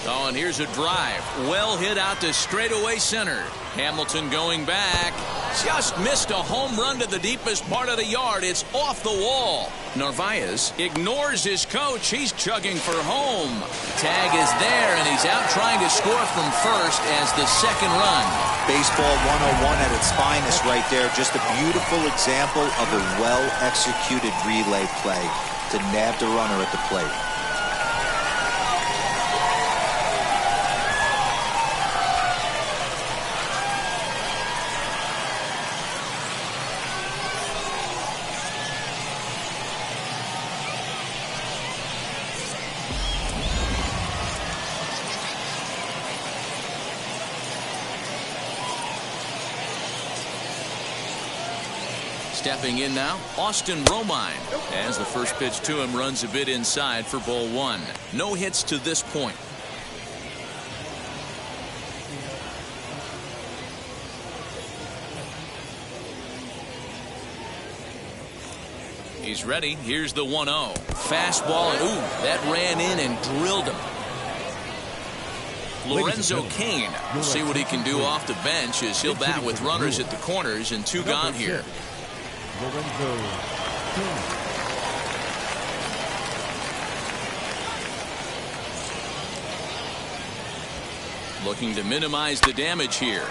Oh, and here's a drive. Well hit out to straightaway center. Hamilton going back. Just missed a home run to the deepest part of the yard. It's off the wall. Narvaez ignores his coach. He's chugging for home. Tag is there, and he's out trying to score from first as the second run. Baseball 101 at its finest right there. Just a beautiful example of a well-executed relay play to nab the runner at the plate. Stepping in now, Austin Romine, as the first pitch to him runs a bit inside for ball one. No hits to this point. He's ready. Here's the 1-0. Fastball, and ooh, that ran in and drilled him. Lorenzo Cain will see what he can do off the bench as he'll bat with runners at the corners and two gone here. Lorenzo Cain. Looking to minimize the damage here.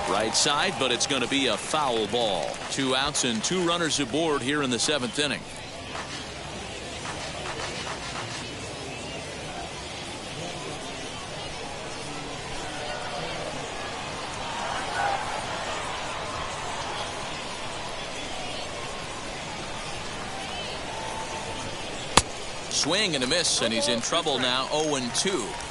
Right side, but it's going to be a foul ball. 2 outs and 2 runners aboard here in the 7th inning. Swing and a miss, and he's in trouble now. 0-2.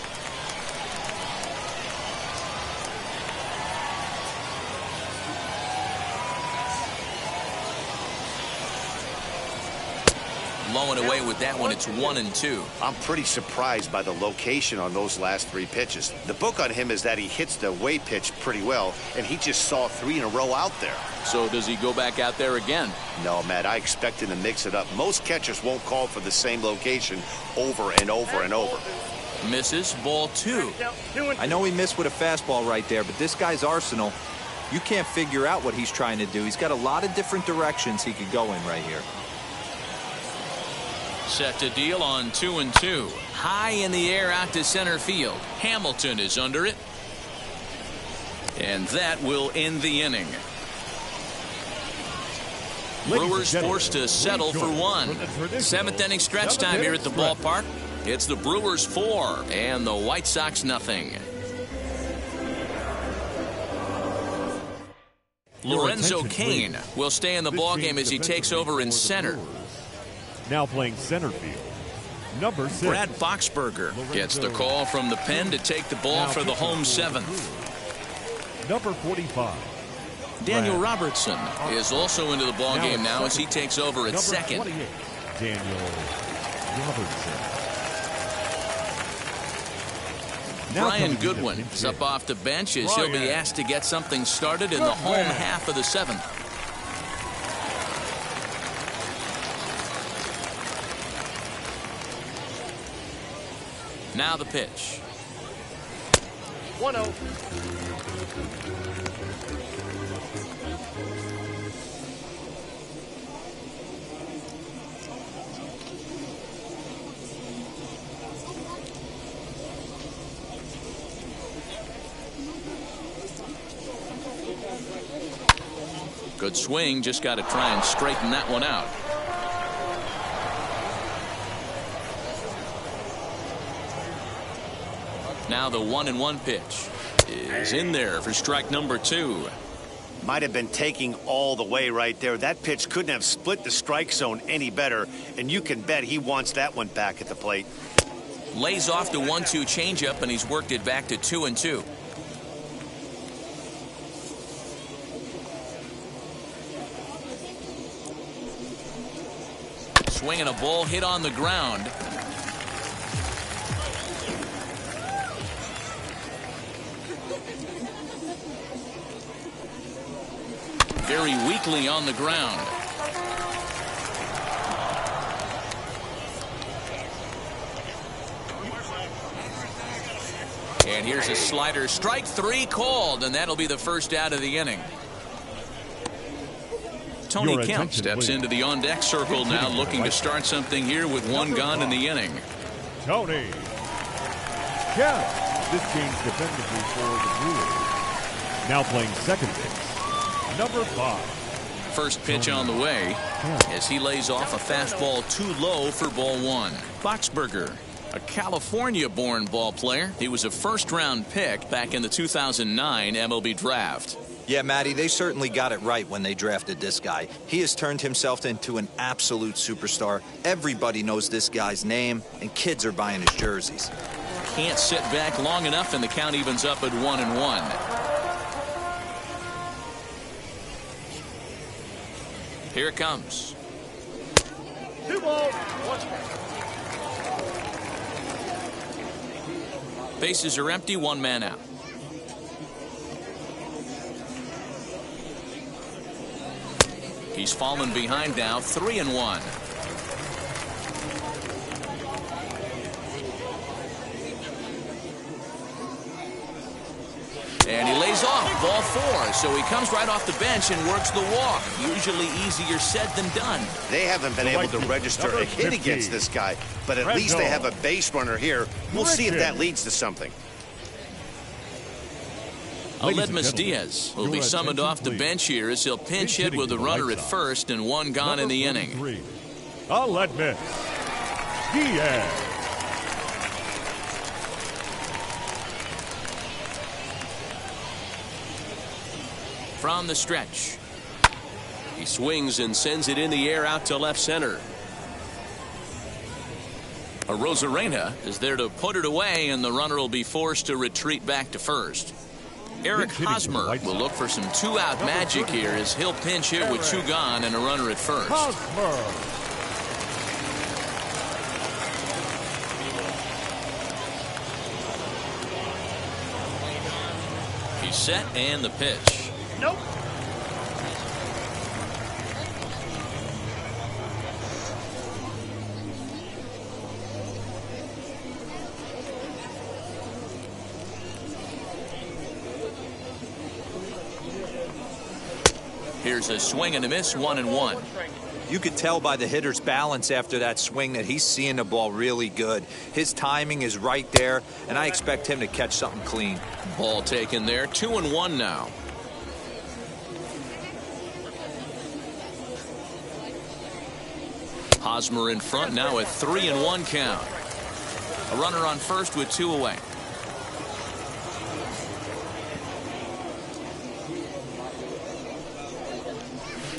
Low and away with that one. It's 1-2. I'm pretty surprised by the location on those last 3 pitches. The book on him is that he hits the away pitch pretty well, and he just saw 3 in a row out there. So does he go back out there again? No, Matt, I expect him to mix it up. Most catchers won't call for the same location over and over and over. Misses. Ball 2. I know he missed with a fastball right there, but this guy's arsenal, you can't figure out what he's trying to do. He's got a lot of different directions he could go in right here. Set to deal on 2-2. High in the air out to center field. Hamilton is under it. And that will end the inning. Brewers forced to settle for 1. 7th inning stretch time here at the ballpark. It's the Brewers 4 and the White Sox nothing. Lorenzo Cain will stay in the ballgame as he takes over in center. Now playing center field, number 6. Brad Boxberger gets the call from the pen to take the ball for the home 7th. Number 45. Daniel Robertson is also into the ballgame now as he takes over at second. Daniel Robertson. Brian Goodwin is up off the bench as he'll be asked to get something started in the home half of the 7th. Now the pitch. 1-0. Good swing, just got to try and straighten that one out. Now the 1-1 pitch is in there for strike number 2. Might have been taking all the way right there. That pitch couldn't have split the strike zone any better, and you can bet he wants that one back at the plate. Lays off the 1-2 changeup, and he's worked it back to 2-2. Swinging a ball hit on the ground. Very weakly on the ground. And here's a slider. Strike 3 called, and that'll be the first out of the inning. Tony Your Kemp attention, steps please. into the on-deck circle now, looking to start something here with one gone in the inning. Tony Kemp. This change defensively for the Brewers. Now playing second base, number 5. First pitch on the way as he lays off a fastball too low for ball 1. Boxberger, a California-born ball player. He was a first-round pick back in the 2009 MLB draft. Yeah, Matty, they certainly got it right when they drafted this guy. He has turned himself into an absolute superstar. Everybody knows this guy's name, and kids are buying his jerseys. Can't sit back long enough, and the count evens up at 1-1. Here it comes. 2 balls, 1 Bases are empty, 1 man out. He's fallen behind now, 3-1. And he lays off, ball 4. So he comes right off the bench and works the walk. Usually easier said than done. They haven't been able to register a hit against this guy, but at least they have a base runner here. We'll see if that leads to something. Aledmus Diaz will be summoned off the bench here as he'll pinch hit with a runner at first and 1 gone in the inning. Aledmus Diaz. From the stretch. He swings and sends it in the air out to left center. A Rosarena is there to put it away, and the runner will be forced to retreat back to first. Eric Hosmer will look for some 2-out magic here as he'll pinch hit with 2 gone and a runner at first. Hosmer. He's set and the pitch. Nope. Here's a swing and a miss, 1-1. You could tell by the hitter's balance after that swing that he's seeing the ball really good. His timing is right there, and I expect him to catch something clean. Ball taken there, 2-1 now. Hosmer in front now at 3-1 count. A runner on first with 2 away.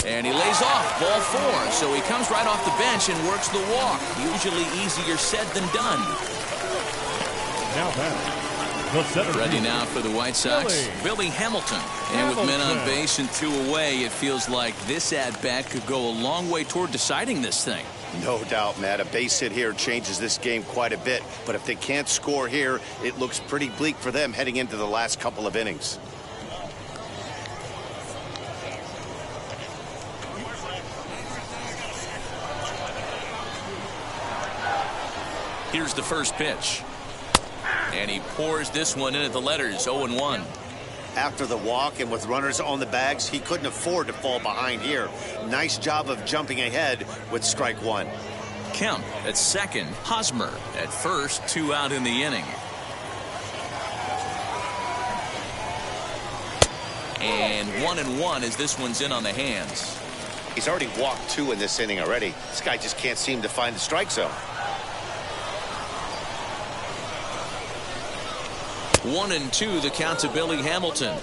And he lays off, ball 4. So he comes right off the bench and works the walk. Usually easier said than done. Now back. The center Ready field. now for the White Sox, Billy Hamilton. And with men on Hamilton. base and 2 away, it feels like this at-bat could go a long way toward deciding this thing. No doubt, Matt. A base hit here changes this game quite a bit. But if they can't score here, it looks pretty bleak for them heading into the last couple of innings. Here's the first pitch. And he pours this one in at the letters, 0-1. After the walk and with runners on the bags, he couldn't afford to fall behind here. Nice job of jumping ahead with strike 1. Kemp at second, Hosmer at first, 2 out in the inning. And 1-1 as this one's in on the hands. He's already walked 2 in this inning already. This guy just can't seem to find the strike zone. 1-2 the count to Billy Hamilton.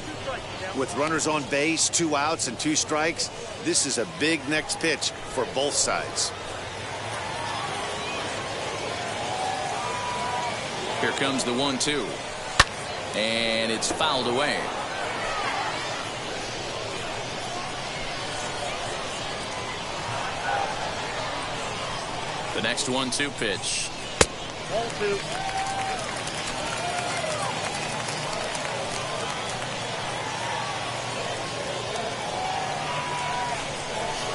With runners on base, 2 outs and 2 strikes, this is a big next pitch for both sides. Here comes the 1-2. And it's fouled away. The next 1-2 pitch. Ball 2.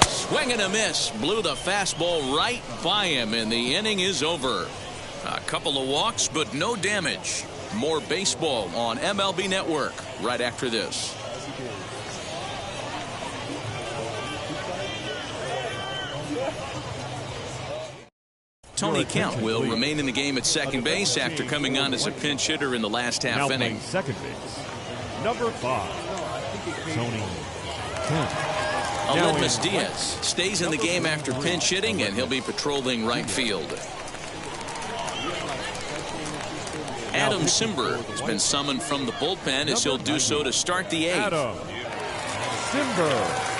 Swing and a miss. Blew the fastball right by him, and the inning is over. A couple of walks, but no damage. More baseball on MLB Network right after this. Tony Kemp will remain in the game at second base after coming on as a pinch hitter in the last half Now inning. playing second base, number 5, Tony Kemp. Aledmus Diaz stays in the game after pinch hitting, and he'll be patrolling right field. Adam Simber has been summoned from the bullpen as he'll do so to start the 8th. Adam Simber.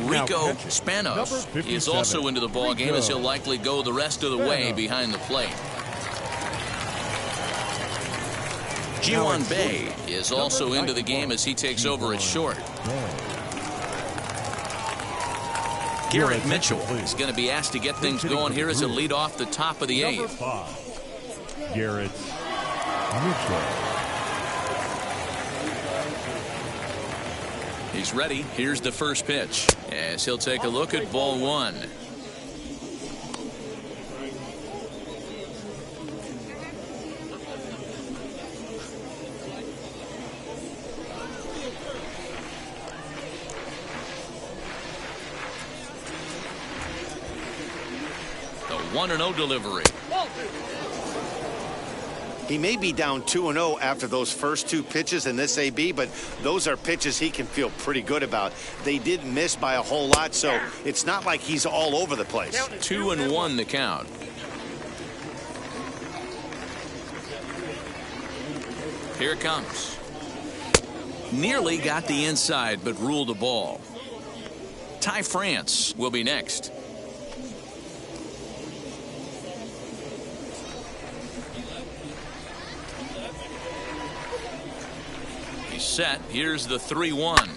Rico Spanos is also into the ball game as he'll likely go the rest of the way behind the plate. Ji-Hwan Bae is also into the game as he takes over at short. Garrett Mitchell is going to be asked to get things going here as a lead off the top of the 8th. Garrett Mitchell. He's ready. Here's the first pitch as he'll take a look at ball 1. The 1-0 delivery. He may be down 2-0 after those first 2 pitches in this AB, but those are pitches he can feel pretty good about. They didn't miss by a whole lot, so it's not like he's all over the place. 2-1 the count. Here it comes. Nearly got the inside, but ruled the ball. Ty France will be next. Set. Here's the 3-1.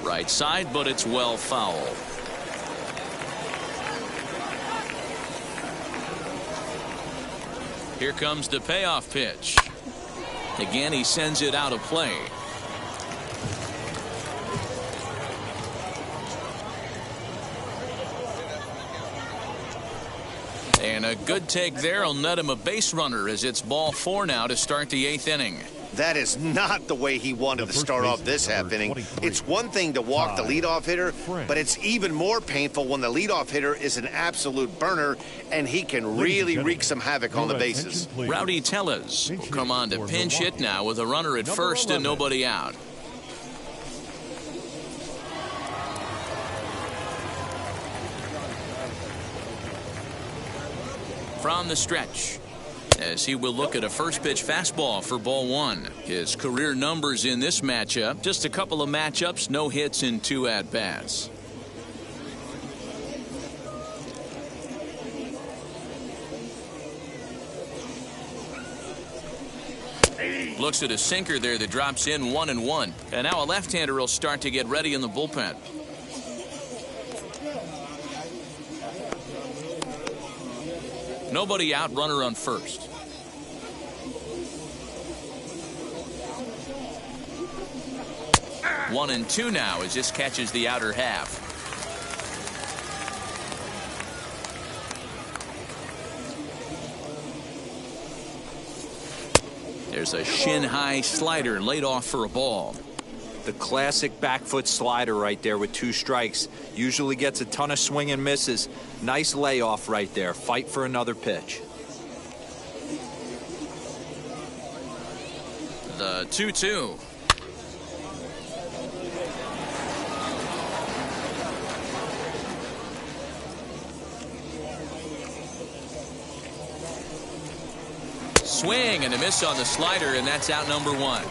Right side, but it's well foul. Here comes the payoff pitch. Again, he sends it out of play. And a good take there will net him a base runner as it's ball 4 now to start the 8th inning. That is not the way he wanted to start off this half inning. It's one thing to walk the leadoff hitter, but it's even more painful when the leadoff hitter is an absolute burner and he can really wreak some havoc on the bases. Rowdy Tellez will come on to pinch hit now with a runner at first and nobody out. From the stretch, as he will look at a first pitch fastball for ball 1. His career numbers in this matchup, just a couple of matchups, no hits in 2 at-bats. Looks at a sinker there that drops in 1-1. And now a left-hander will start to get ready in the bullpen. Nobody out, runner on first. One and 2 now as this catches the outer half. There's a shin-high slider laid off for a ball. The classic back foot slider right there with 2 strikes. Usually gets a ton of swing and misses. Nice layoff right there. Fight for another pitch. The 2-2. Swing and a miss on the slider, and that's out number 1.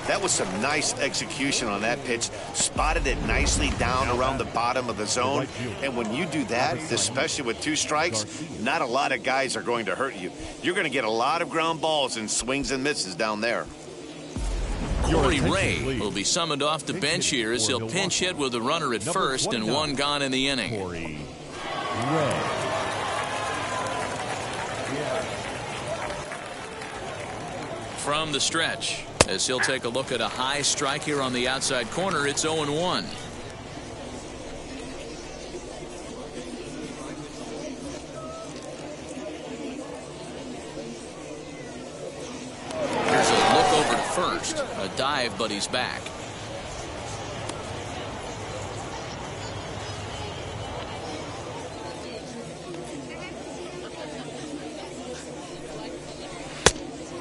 That was some nice execution on that pitch. Spotted it nicely down around the bottom of the zone. And when you do that, especially with 2 strikes, not a lot of guys are going to hurt you. You're going to get a lot of ground balls and swings and misses down there. Corey Ray will be summoned off the bench here as he'll pinch hit with a runner at first and 1 gone in the inning. Corey Ray. from the stretch. As he'll take a look at a high strike here on the outside corner, it's 0-1. Here's a look over to first. A dive, but he's back.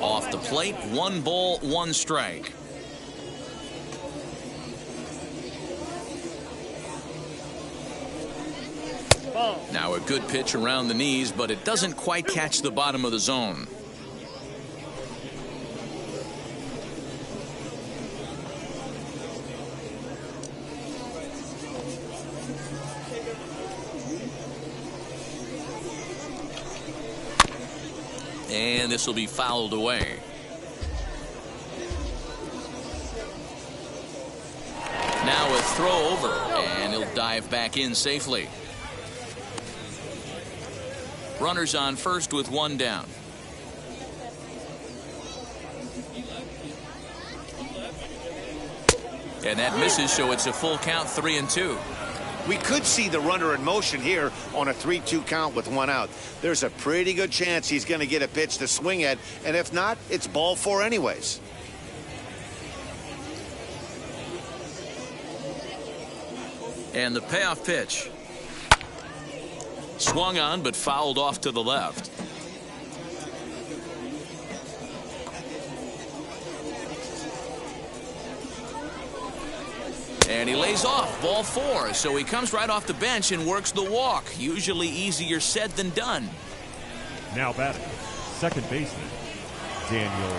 Off the plate, 1 ball, 1 strike. Now a good pitch around the knees, but it doesn't quite catch the bottom of the zone. And this will be fouled away. Now a throw over, and he'll dive back in safely. Runners on first with 1 down. And that misses, so it's a full count, 3-2. We could see the runner in motion here on a 3-2 count with 1 out. There's a pretty good chance he's going to get a pitch to swing at, and if not, it's ball 4 anyways. And the payoff pitch. Swung on, but fouled off to the left. And he lays off, ball 4, so he comes right off the bench and works the walk. Usually easier said than done. Now batting, second baseman, Daniel.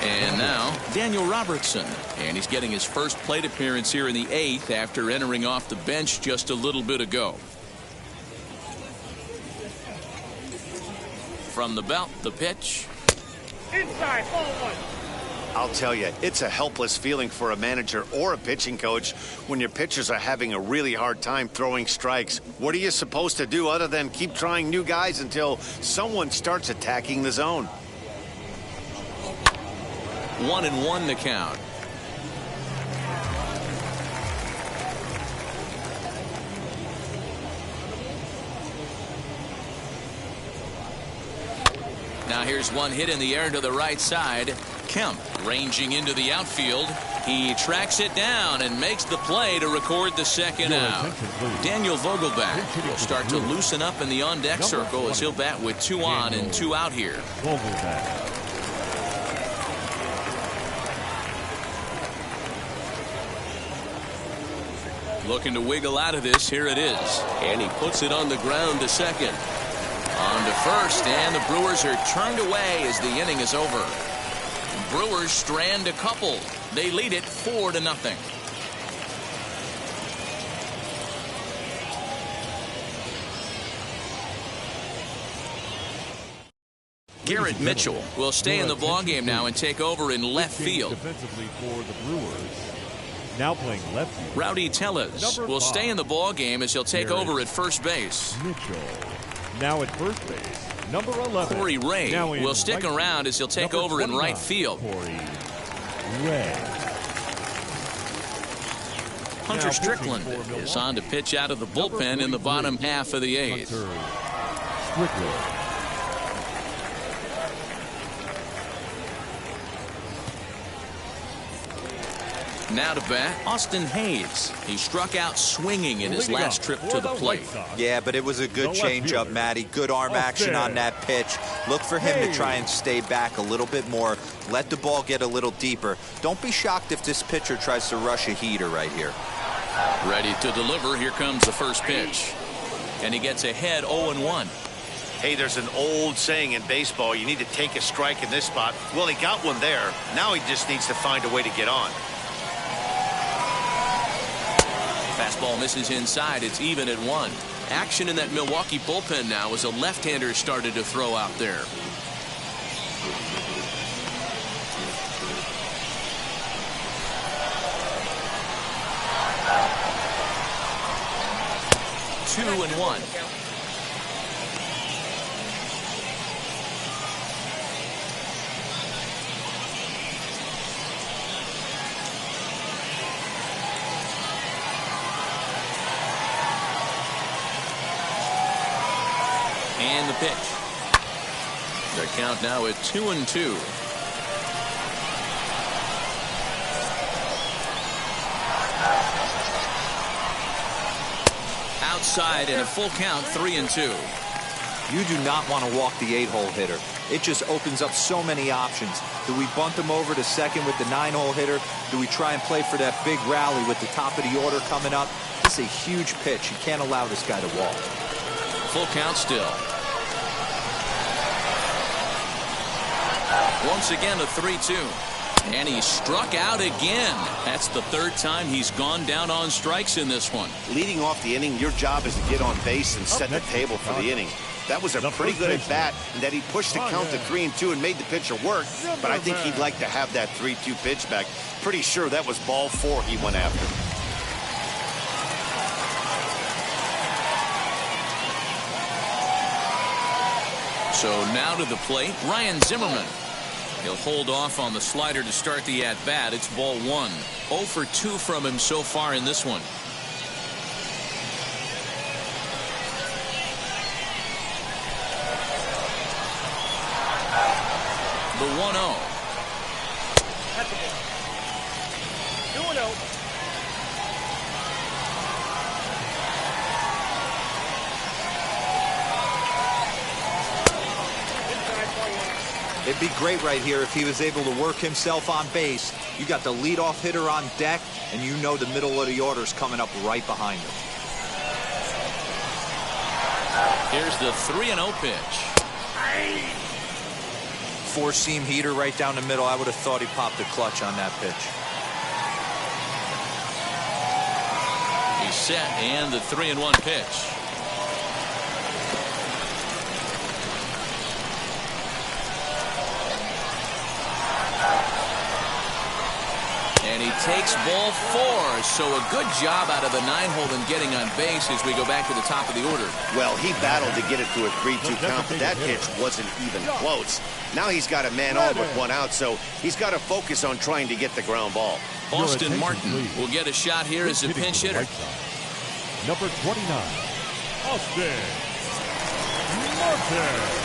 And now, Daniel Robertson. And he's getting his first plate appearance here in the 8th after entering off the bench just a little bit ago. From the belt, the pitch. Inside, ball 1. I'll tell you, it's a helpless feeling for a manager or a pitching coach when your pitchers are having a really hard time throwing strikes. What are you supposed to do other than keep trying new guys until someone starts attacking the zone? 1-1 the count. Now here's one hit in the air to the right side. Kemp ranging into the outfield. He tracks it down and makes the play to record the second out. Daniel Vogelback will start to loosen up in the on-deck circle as he'll bat with 2 on and 2 out here. Looking to wiggle out of this. Here it is. And he puts it on the ground to second. On to first, and the Brewers are turned away as the inning is over. Brewers strand a couple. They lead it 4-0. Garrett Mitchell will stay in the ballgame now and take over in left field. Defensively for the Brewers, now playing left field. Rowdy Tellez will stay in the ballgame as he'll take over at first base. Mitchell now at first base, number 11. Corey Ray will stick around as he'll take over in right field. Corey Ray. Hunter Strickland is on to pitch out of the bullpen in the bottom half of the 8th. Strickland. Now to bat, Austin Hayes. He struck out swinging in his last trip to the plate. Yeah, but it was a good changeup, Matty. Good arm action on that pitch. Look for him to try and stay back a little bit more. Let the ball get a little deeper. Don't be shocked if this pitcher tries to rush a heater right here. Ready to deliver. Here comes the first pitch. And he gets ahead 0-1. Hey, there's an old saying in baseball, you need to take a strike in this spot. Well, he got one there. Now he just needs to find a way to get on. Fastball misses inside. It's even at 1. Action in that Milwaukee bullpen now as a left-hander started to throw out there. Two and 1. pitch. The count now at 2-2. Outside in a full count, 3-2. You do not want to walk the 8-hole hitter. It just opens up so many options. Do we bunt him over to second with the 9-hole hitter? Do we try and play for that big rally with the top of the order coming up? This is a huge pitch. You can't allow this guy to walk. Full count still. Once again, a 3-2. And he struck out again. That's the third time he's gone down on strikes in this one. Leading off the inning, your job is to get on base and set the table for the inning. That was a pretty good at bat, and that he pushed the count to 3-2 and made the pitcher work. But I think he'd like to have that 3-2 pitch back. Pretty sure that was ball 4 he went after. So now to the plate, Ryan Zimmerman. He'll hold off on the slider to start the at-bat. It's ball 1. 0 for 2 from him so far in this one. The 1-0. That's a ball. 2-0. It'd be great right here if he was able to work himself on base. You got the leadoff hitter on deck, and you know the middle of the order is coming up right behind him. Here's the 3-0 pitch. Four-seam heater right down the middle. I would have thought he popped a clutch on that pitch. He's set, and the 3-1 pitch. And he takes ball 4. So a good job out of the 9-hole in getting on base as we go back to the top of the order. Well, he battled to get it to a 3-2 count, but that pitch wasn't even close. Now he's got a man on with 1 out, so he's got to focus on trying to get the ground ball. Austin Martin will get a shot here as a pinch hitter. Number 29, Austin Martin.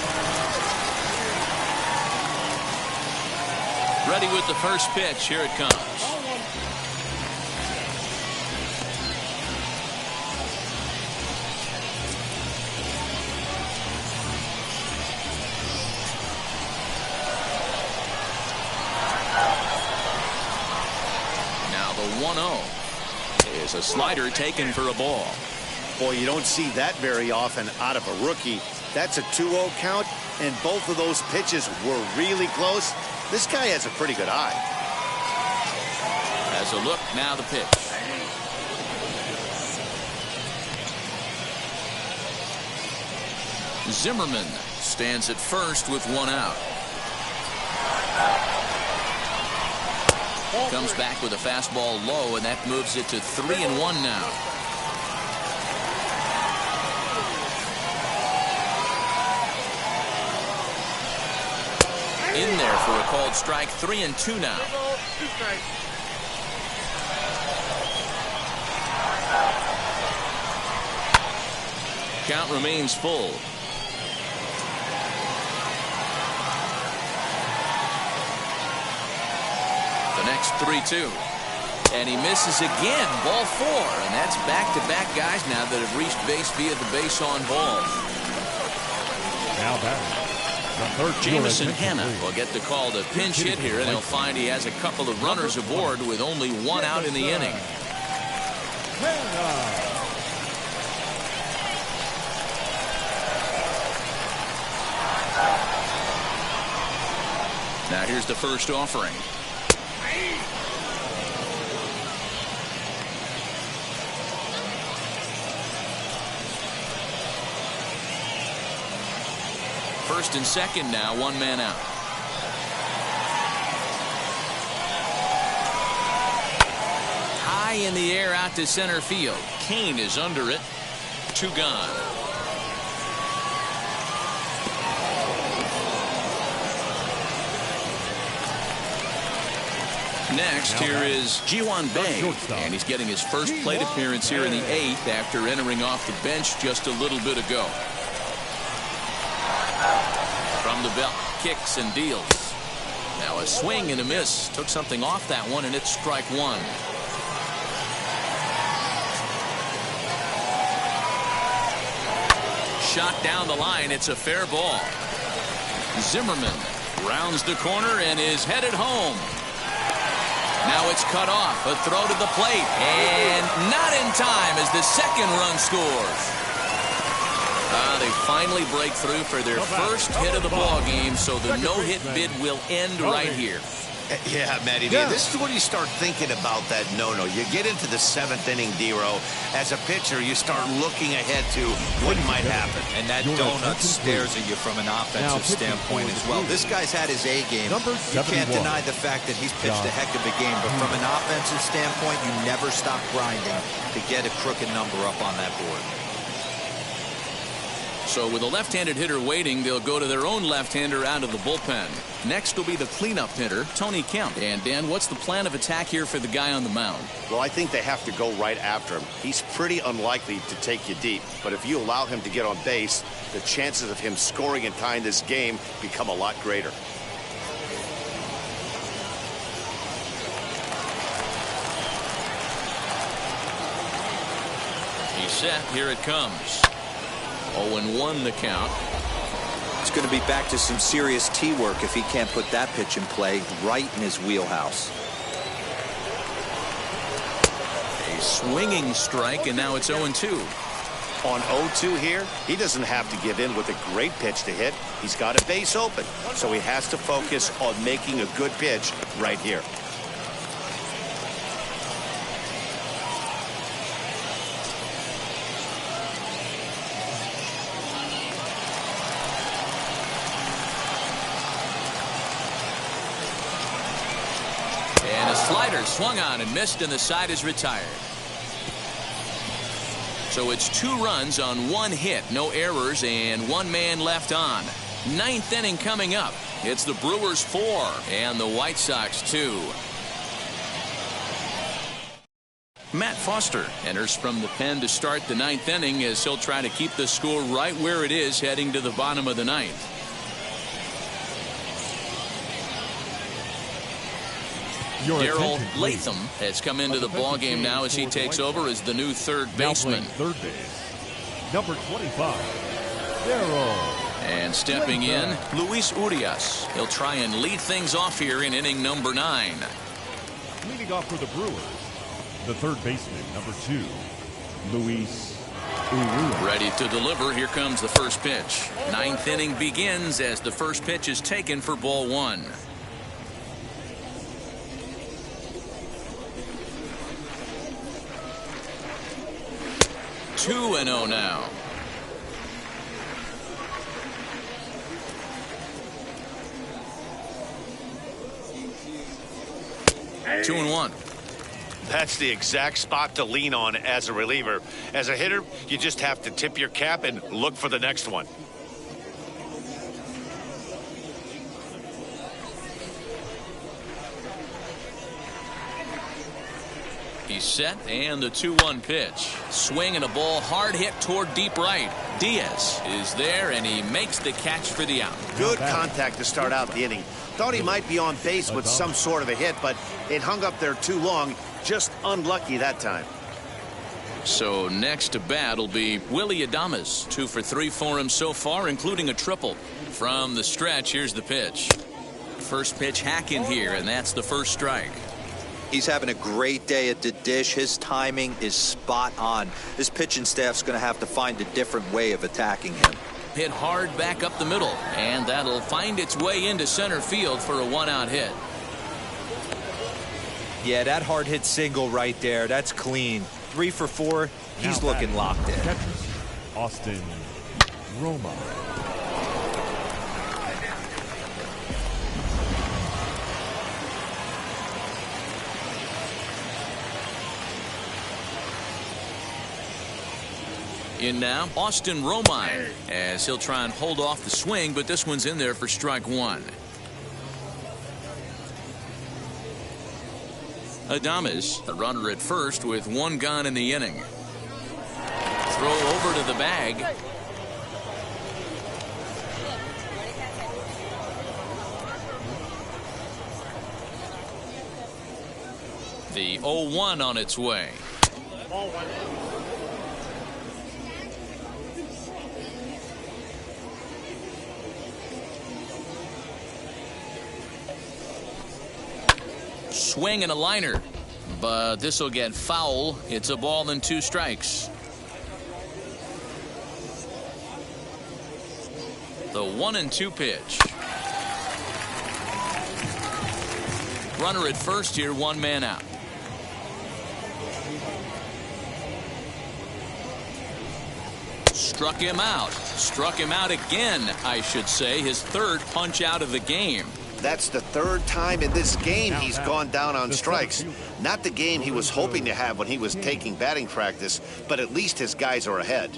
Ready with the first pitch. Here it comes. Now the 1-0 is a slider taken for a ball. Boy, you don't see that very often out of a rookie. That's a 2-0 count, and both of those pitches were really close. This guy has a pretty good eye. As a look, now the pitch. Zimmerman stands at first with 1 out. Comes back with a fastball low, and that moves it to 3-1 now. In there for a called strike. 3-2 now. Count remains full. The next 3-2. And he misses again. Ball 4. And that's back-to-back guys now that have reached base via the base on balls. Now back. Jamison Hanna will get the call to pinch hit here, and he'll find he has a couple of runners aboard with only 1 out in the inning. Now here's the first offering. First and second now, 1 man out. High in the air out to center field. Kane is under it. 2 gone. Next, here is Ji-hwan Bae, and he's getting his first plate appearance here in the 8th after entering off the bench just a little bit ago. from the belt. Kicks and deals. Now a swing and a miss. Took something off that one, and it's strike one. Shot down the line. It's a fair ball. Zimmerman rounds the corner and is headed home. Now it's cut off. A throw to the plate. And not in time as the second run scores. They finally break through for their first hit of the ball game, so the no-hit bid will end right here. Yeah, Matty, this is when you start thinking about that no-no. You get into the 7th inning, D-Row. As a pitcher, you start looking ahead to what might happen. And that donut stares at you from an offensive standpoint as well. This guy's had his A game. You can't deny the fact that he's pitched a heck of a game, but from an offensive standpoint, you never stop grinding to get a crooked number up on that board. So with a left-handed hitter waiting, they'll go to their own left-hander out of the bullpen. Next will be the cleanup hitter, Tony Kemp. And Dan, what's the plan of attack here for the guy on the mound? Well, I think they have to go right after him. He's pretty unlikely to take you deep. But if you allow him to get on base, the chances of him scoring and tying this game become a lot greater. He's set. Here it comes. 0-1 the count. It's going to be back to some serious tee work if he can't put that pitch in play right in his wheelhouse. A swinging strike, and now it's 0-2. On 0-2 here, he doesn't have to give in with a great pitch to hit. He's got a base open, so he has to focus on making a good pitch right here. Slider swung on and missed, and the side is retired. So it's 2 runs on 1 hit, no errors, and 1 man left on. 9th inning coming up. It's the Brewers 4 and the White Sox 2. Matt Foster enters from the pen to start the 9th inning as he'll try to keep the score right where it is heading to the bottom of the 9th. Daryl Latham has come into the ball game now as he takes over as the new third baseman. Third base, number 25, Daryl. And stepping in, Luis Urias. He'll try and lead things off here in inning number 9. Leading off for the Brewers, the third baseman, number 2, Luis Urias. Ready to deliver. Here comes the first pitch. 9th inning begins as the first pitch is taken for ball 1. 2-0 now. Hey. 2-1. That's the exact spot to lean on as a reliever. As a hitter, you just have to tip your cap and look for the next one. He's set, and the 2-1 pitch. Swing and a ball hard hit toward deep right. Diaz is there, and he makes the catch for the out. Good contact to start out the inning. Thought he might be on base with some sort of a hit, but it hung up there too long. Just unlucky that time. So next to bat will be Willie Adames. 2 for 3 for him so far, including a triple. From the stretch, here's the pitch. First pitch hack in here, and that's the first strike. He's having a great day at the dish. His timing is spot on. His pitching staff's going to have to find a different way of attacking him. Hit hard back up the middle, and that'll find its way into center field for a 1-out hit. Yeah, that hard hit single right there. That's clean. 3 for 4. He's looking locked in. Catches, Austin Roma. In now, Austin Romine, as he'll try and hold off the swing, but this one's in there for strike 1. Adames, the runner at first with 1 gone in the inning. Throw over to the bag. The 0-1 on its way. Ball one. Swing and a liner, but this will get foul. It's a ball and 2 strikes. The 1-2 pitch. Runner at first here, 1 man out. Struck him out. Struck him out again, I should say. His 3rd punch out of the game. That's the 3rd time in this game he's gone down on strikes. Not the game he was hoping to have when he was taking batting practice, but at least his guys are ahead.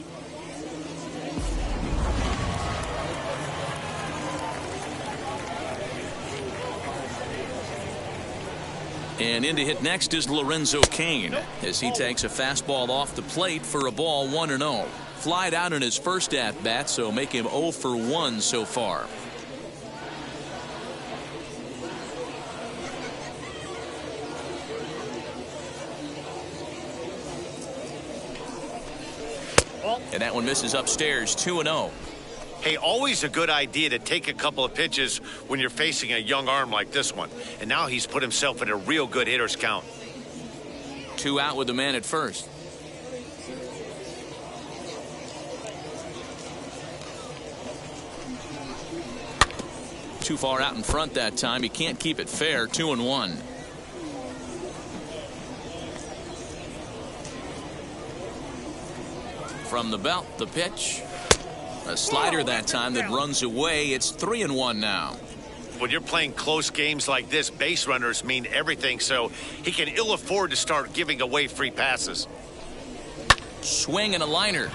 And in to hit next is Lorenzo Cain as he takes a fastball off the plate for a ball 1-0. Flied out in his first at-bat, so make him 0 for 1 so far. And that one misses upstairs, 2-0. Hey, always a good idea to take a couple of pitches when you're facing a young arm like this one. And now he's put himself in a real good hitter's count. 2 out with the man at first. Too far out in front that time. He can't keep it fair. 2-1. From the belt, the pitch. A slider that time that runs away. It's 3-1 now. When you're playing close games like this, base runners mean everything, so he can ill afford to start giving away free passes. Swing and a liner.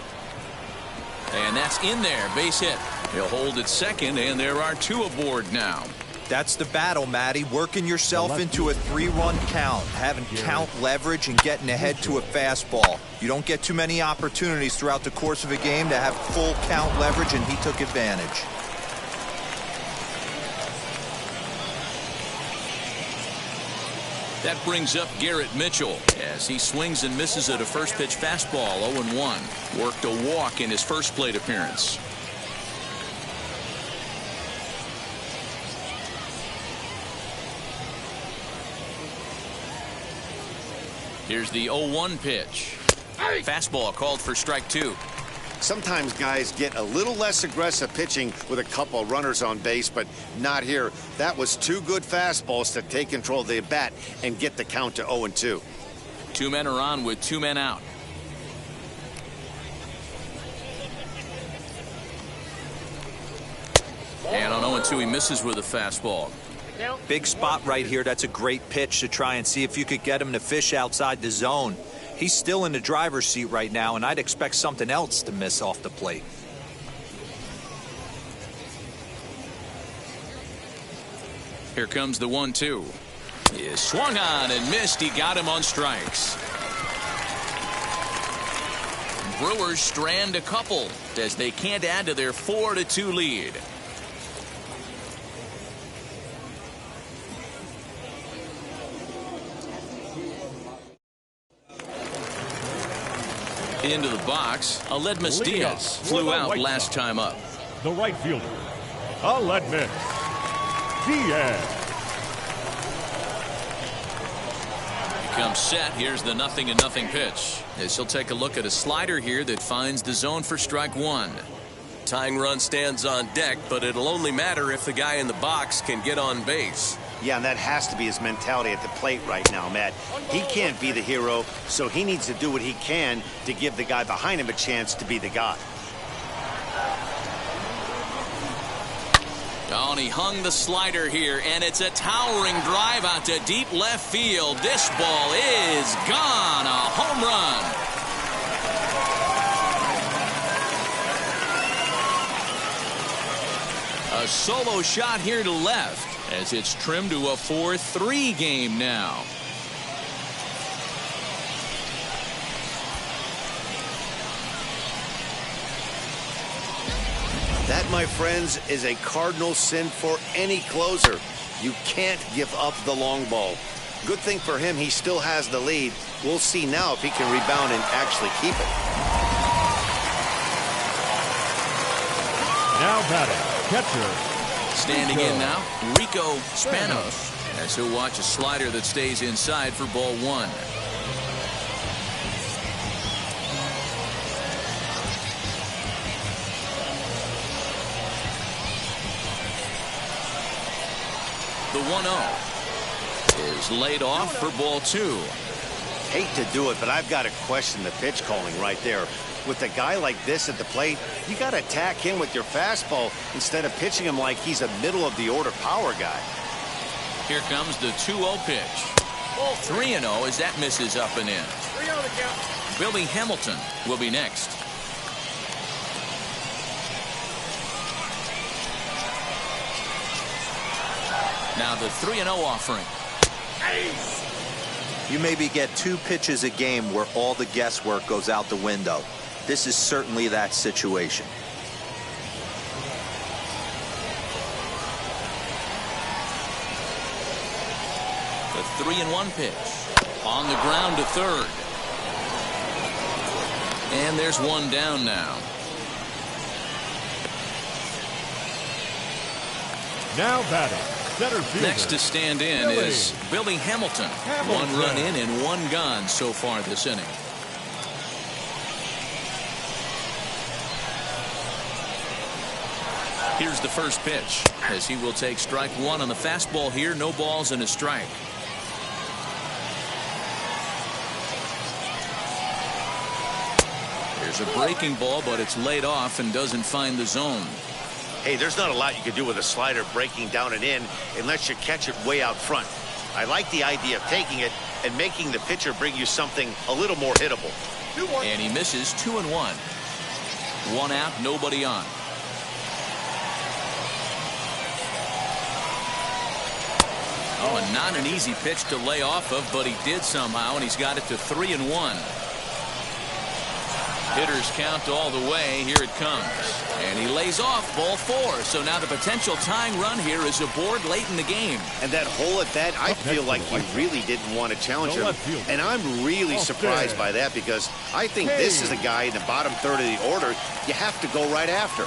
And that's in there. Base hit. He'll hold at second, and there are 2 aboard now. That's the battle, Matty. Working yourself into a 3-run count, having count leverage and getting ahead to a fastball. You don't get too many opportunities throughout the course of a game to have full count leverage, and he took advantage. That brings up Garrett Mitchell as he swings and misses at a first pitch fastball. 0-1. Worked a walk in his first plate appearance. Here's the 0-1 pitch. Fastball called for strike 2. Sometimes guys get a little less aggressive pitching with a couple of runners on base, but not here. That was 2 good fastballs to take control of the bat and get the count to 0-2. 2 men are on with 2 men out. And on 0-2 he misses with a fastball. Big spot right here. That's a great pitch to try and see if you could get him to fish outside the zone. He's still in the driver's seat right now, and I'd expect something else to miss off the plate. Here comes the 1-2. He is swung on and missed. He got him on strikes. Brewers strand a couple as they can't add to their 4-2 lead. Into the box, Aledmus Diaz flew out last time up. The right fielder, Aledmus Diaz. Comes set. Here's the 0-0 pitch. As he'll take a look at a slider here that finds the zone for strike 1. Tying run stands on deck, but it'll only matter if the guy in the box can get on base. Yeah, and that has to be his mentality at the plate right now, Matt. He can't be the hero, so he needs to do what he can to give the guy behind him a chance to be the guy. Oh, and he hung the slider here, and it's a towering drive out to deep left field. This ball is gone. A home run. A solo shot here to left as it's trimmed to a 4-3 game now. That, my friends, is a cardinal sin for any closer. You can't give up the long ball. Good thing for him, he still has the lead. We'll see now if he can rebound and actually keep it. Now batting, catcher. Standing in now, Rico Spanos, as he'll watch a slider that stays inside for ball one. The 1-0 is laid off for ball two. Hate to do it, but I've got to question the pitch calling right there. With a guy like this at the plate, you got to attack him with your fastball instead of pitching him like he's a middle-of-the-order power guy. Here comes the 2-0 pitch. 3-0 as that misses up and in. 3-0 the count. Billy Hamilton will be next. Now the 3-0 offering. You maybe get 2 pitches a game where all the guesswork goes out the window. This is certainly that situation. The 3-1 pitch. On the ground to third. And there's one down now. Now batting, center fielder. Next to stand in is Billy Hamilton. 1 run in and 1 gone so far this inning. Here's the first pitch as he will take strike 1 on the fastball here. No balls and a strike. There's a breaking ball, but it's laid off and doesn't find the zone. Hey, there's not a lot you can do with a slider breaking down and in unless you catch it way out front. I like the idea of taking it and making the pitcher bring you something a little more hittable. And he misses 2-1. 1 out, nobody on. Oh, and not an easy pitch to lay off of, but he did somehow, and he's got it to 3-1. Hitters count all the way. Here it comes. And he lays off ball 4. So now the potential tying run here is aboard late in the game. And that hole at bat, I feel like he really didn't want to challenge him. And I'm really surprised by that because I think this is a guy in the bottom third of the order you have to go right after.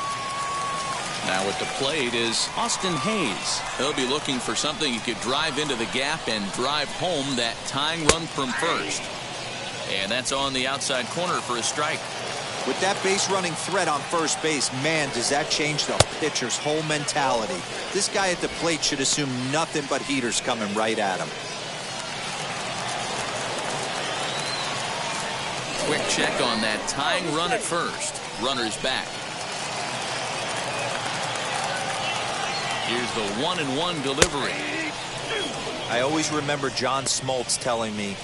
Now at the plate is Austin Hayes. He'll be looking for something he could drive into the gap and drive home that tying run from first. And that's on the outside corner for a strike. With that base running threat on first base, man, does that change the pitcher's whole mentality. This guy at the plate should assume nothing but heaters coming right at him. Quick check on that tying run at first. Runner's back. Here's the 1-1 delivery. I always remember John Smoltz telling me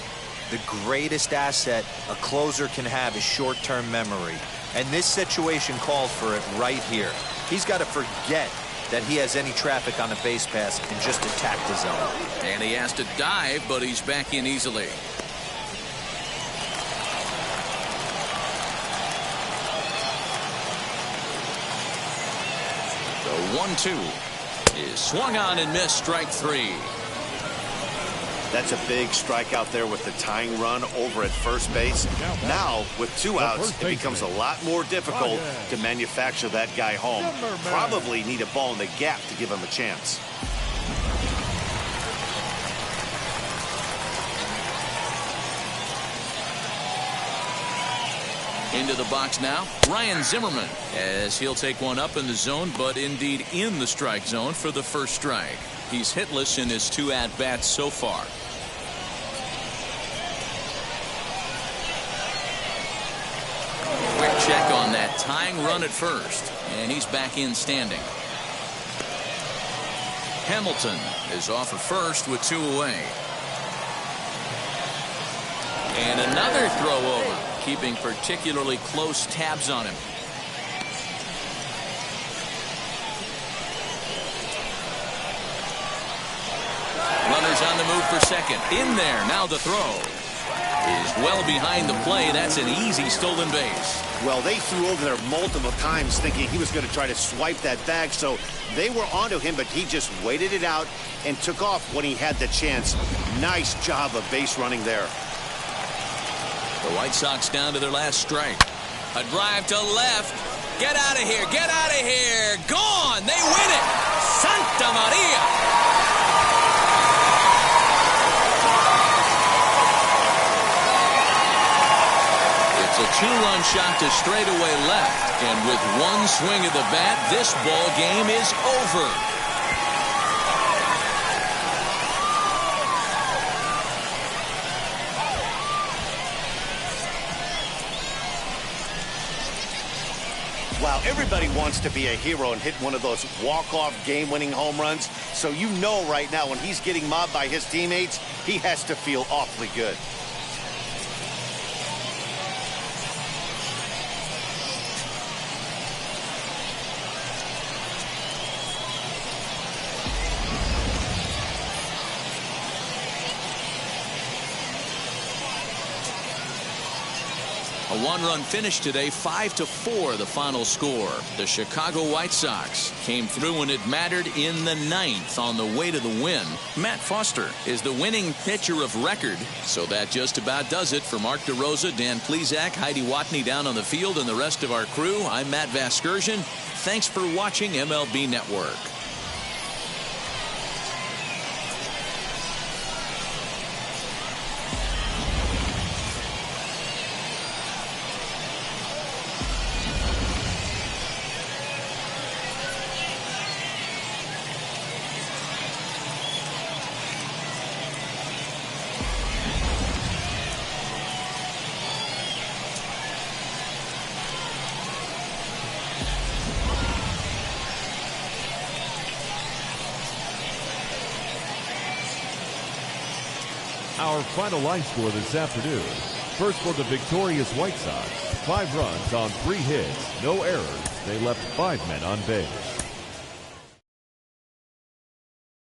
the greatest asset a closer can have is short-term memory. And this situation called for it right here. He's got to forget that he has any traffic on the base pass and just attack the zone. And he has to dive, but he's back in easily. The 1-2 is swung on and missed, strike 3. That's a big strikeout there with the tying run over at first base. Now, with 2 outs, it becomes a lot more difficult to manufacture that guy home. Probably need a ball in the gap to give him a chance. Into the box now, Ryan Zimmerman, as he'll take one up in the zone, but indeed in the strike zone for the first strike. He's hitless in his 2 at-bats so far. Quick check on that tying run at first, and he's back in standing. Hamilton is off of first with 2 away. And another throw over, keeping particularly close tabs on him. Runners on the move for second. In there, now the throw. is well behind the play. That's an easy stolen base. Well, they threw over there multiple times thinking he was going to try to swipe that bag, so they were onto him, but he just waited it out and took off when he had the chance. Nice job of base running there. The White Sox down to their last strike. A drive to left. Get out of here. Get out of here. Gone. They win it. Santa Maria. It's a two-run shot to straightaway left. And with one swing of the bat, this ball game is over. Wow, everybody wants to be a hero and hit one of those walk-off game-winning home runs. So you know right now when he's getting mobbed by his teammates, he has to feel awfully good. A one-run finish today, 5-4 the final score. The Chicago White Sox came through when it mattered in the ninth on the way to the win. Matt Foster is the winning pitcher of record. So that just about does it. For Mark DeRosa, Dan Plesac, Heidi Watney down on the field, and the rest of our crew, I'm Matt Vasgersian. Thanks for watching MLB Network. Our final line score this afternoon. First for the victorious White Sox, 5 runs on 3 hits, no errors. They left 5 men on base.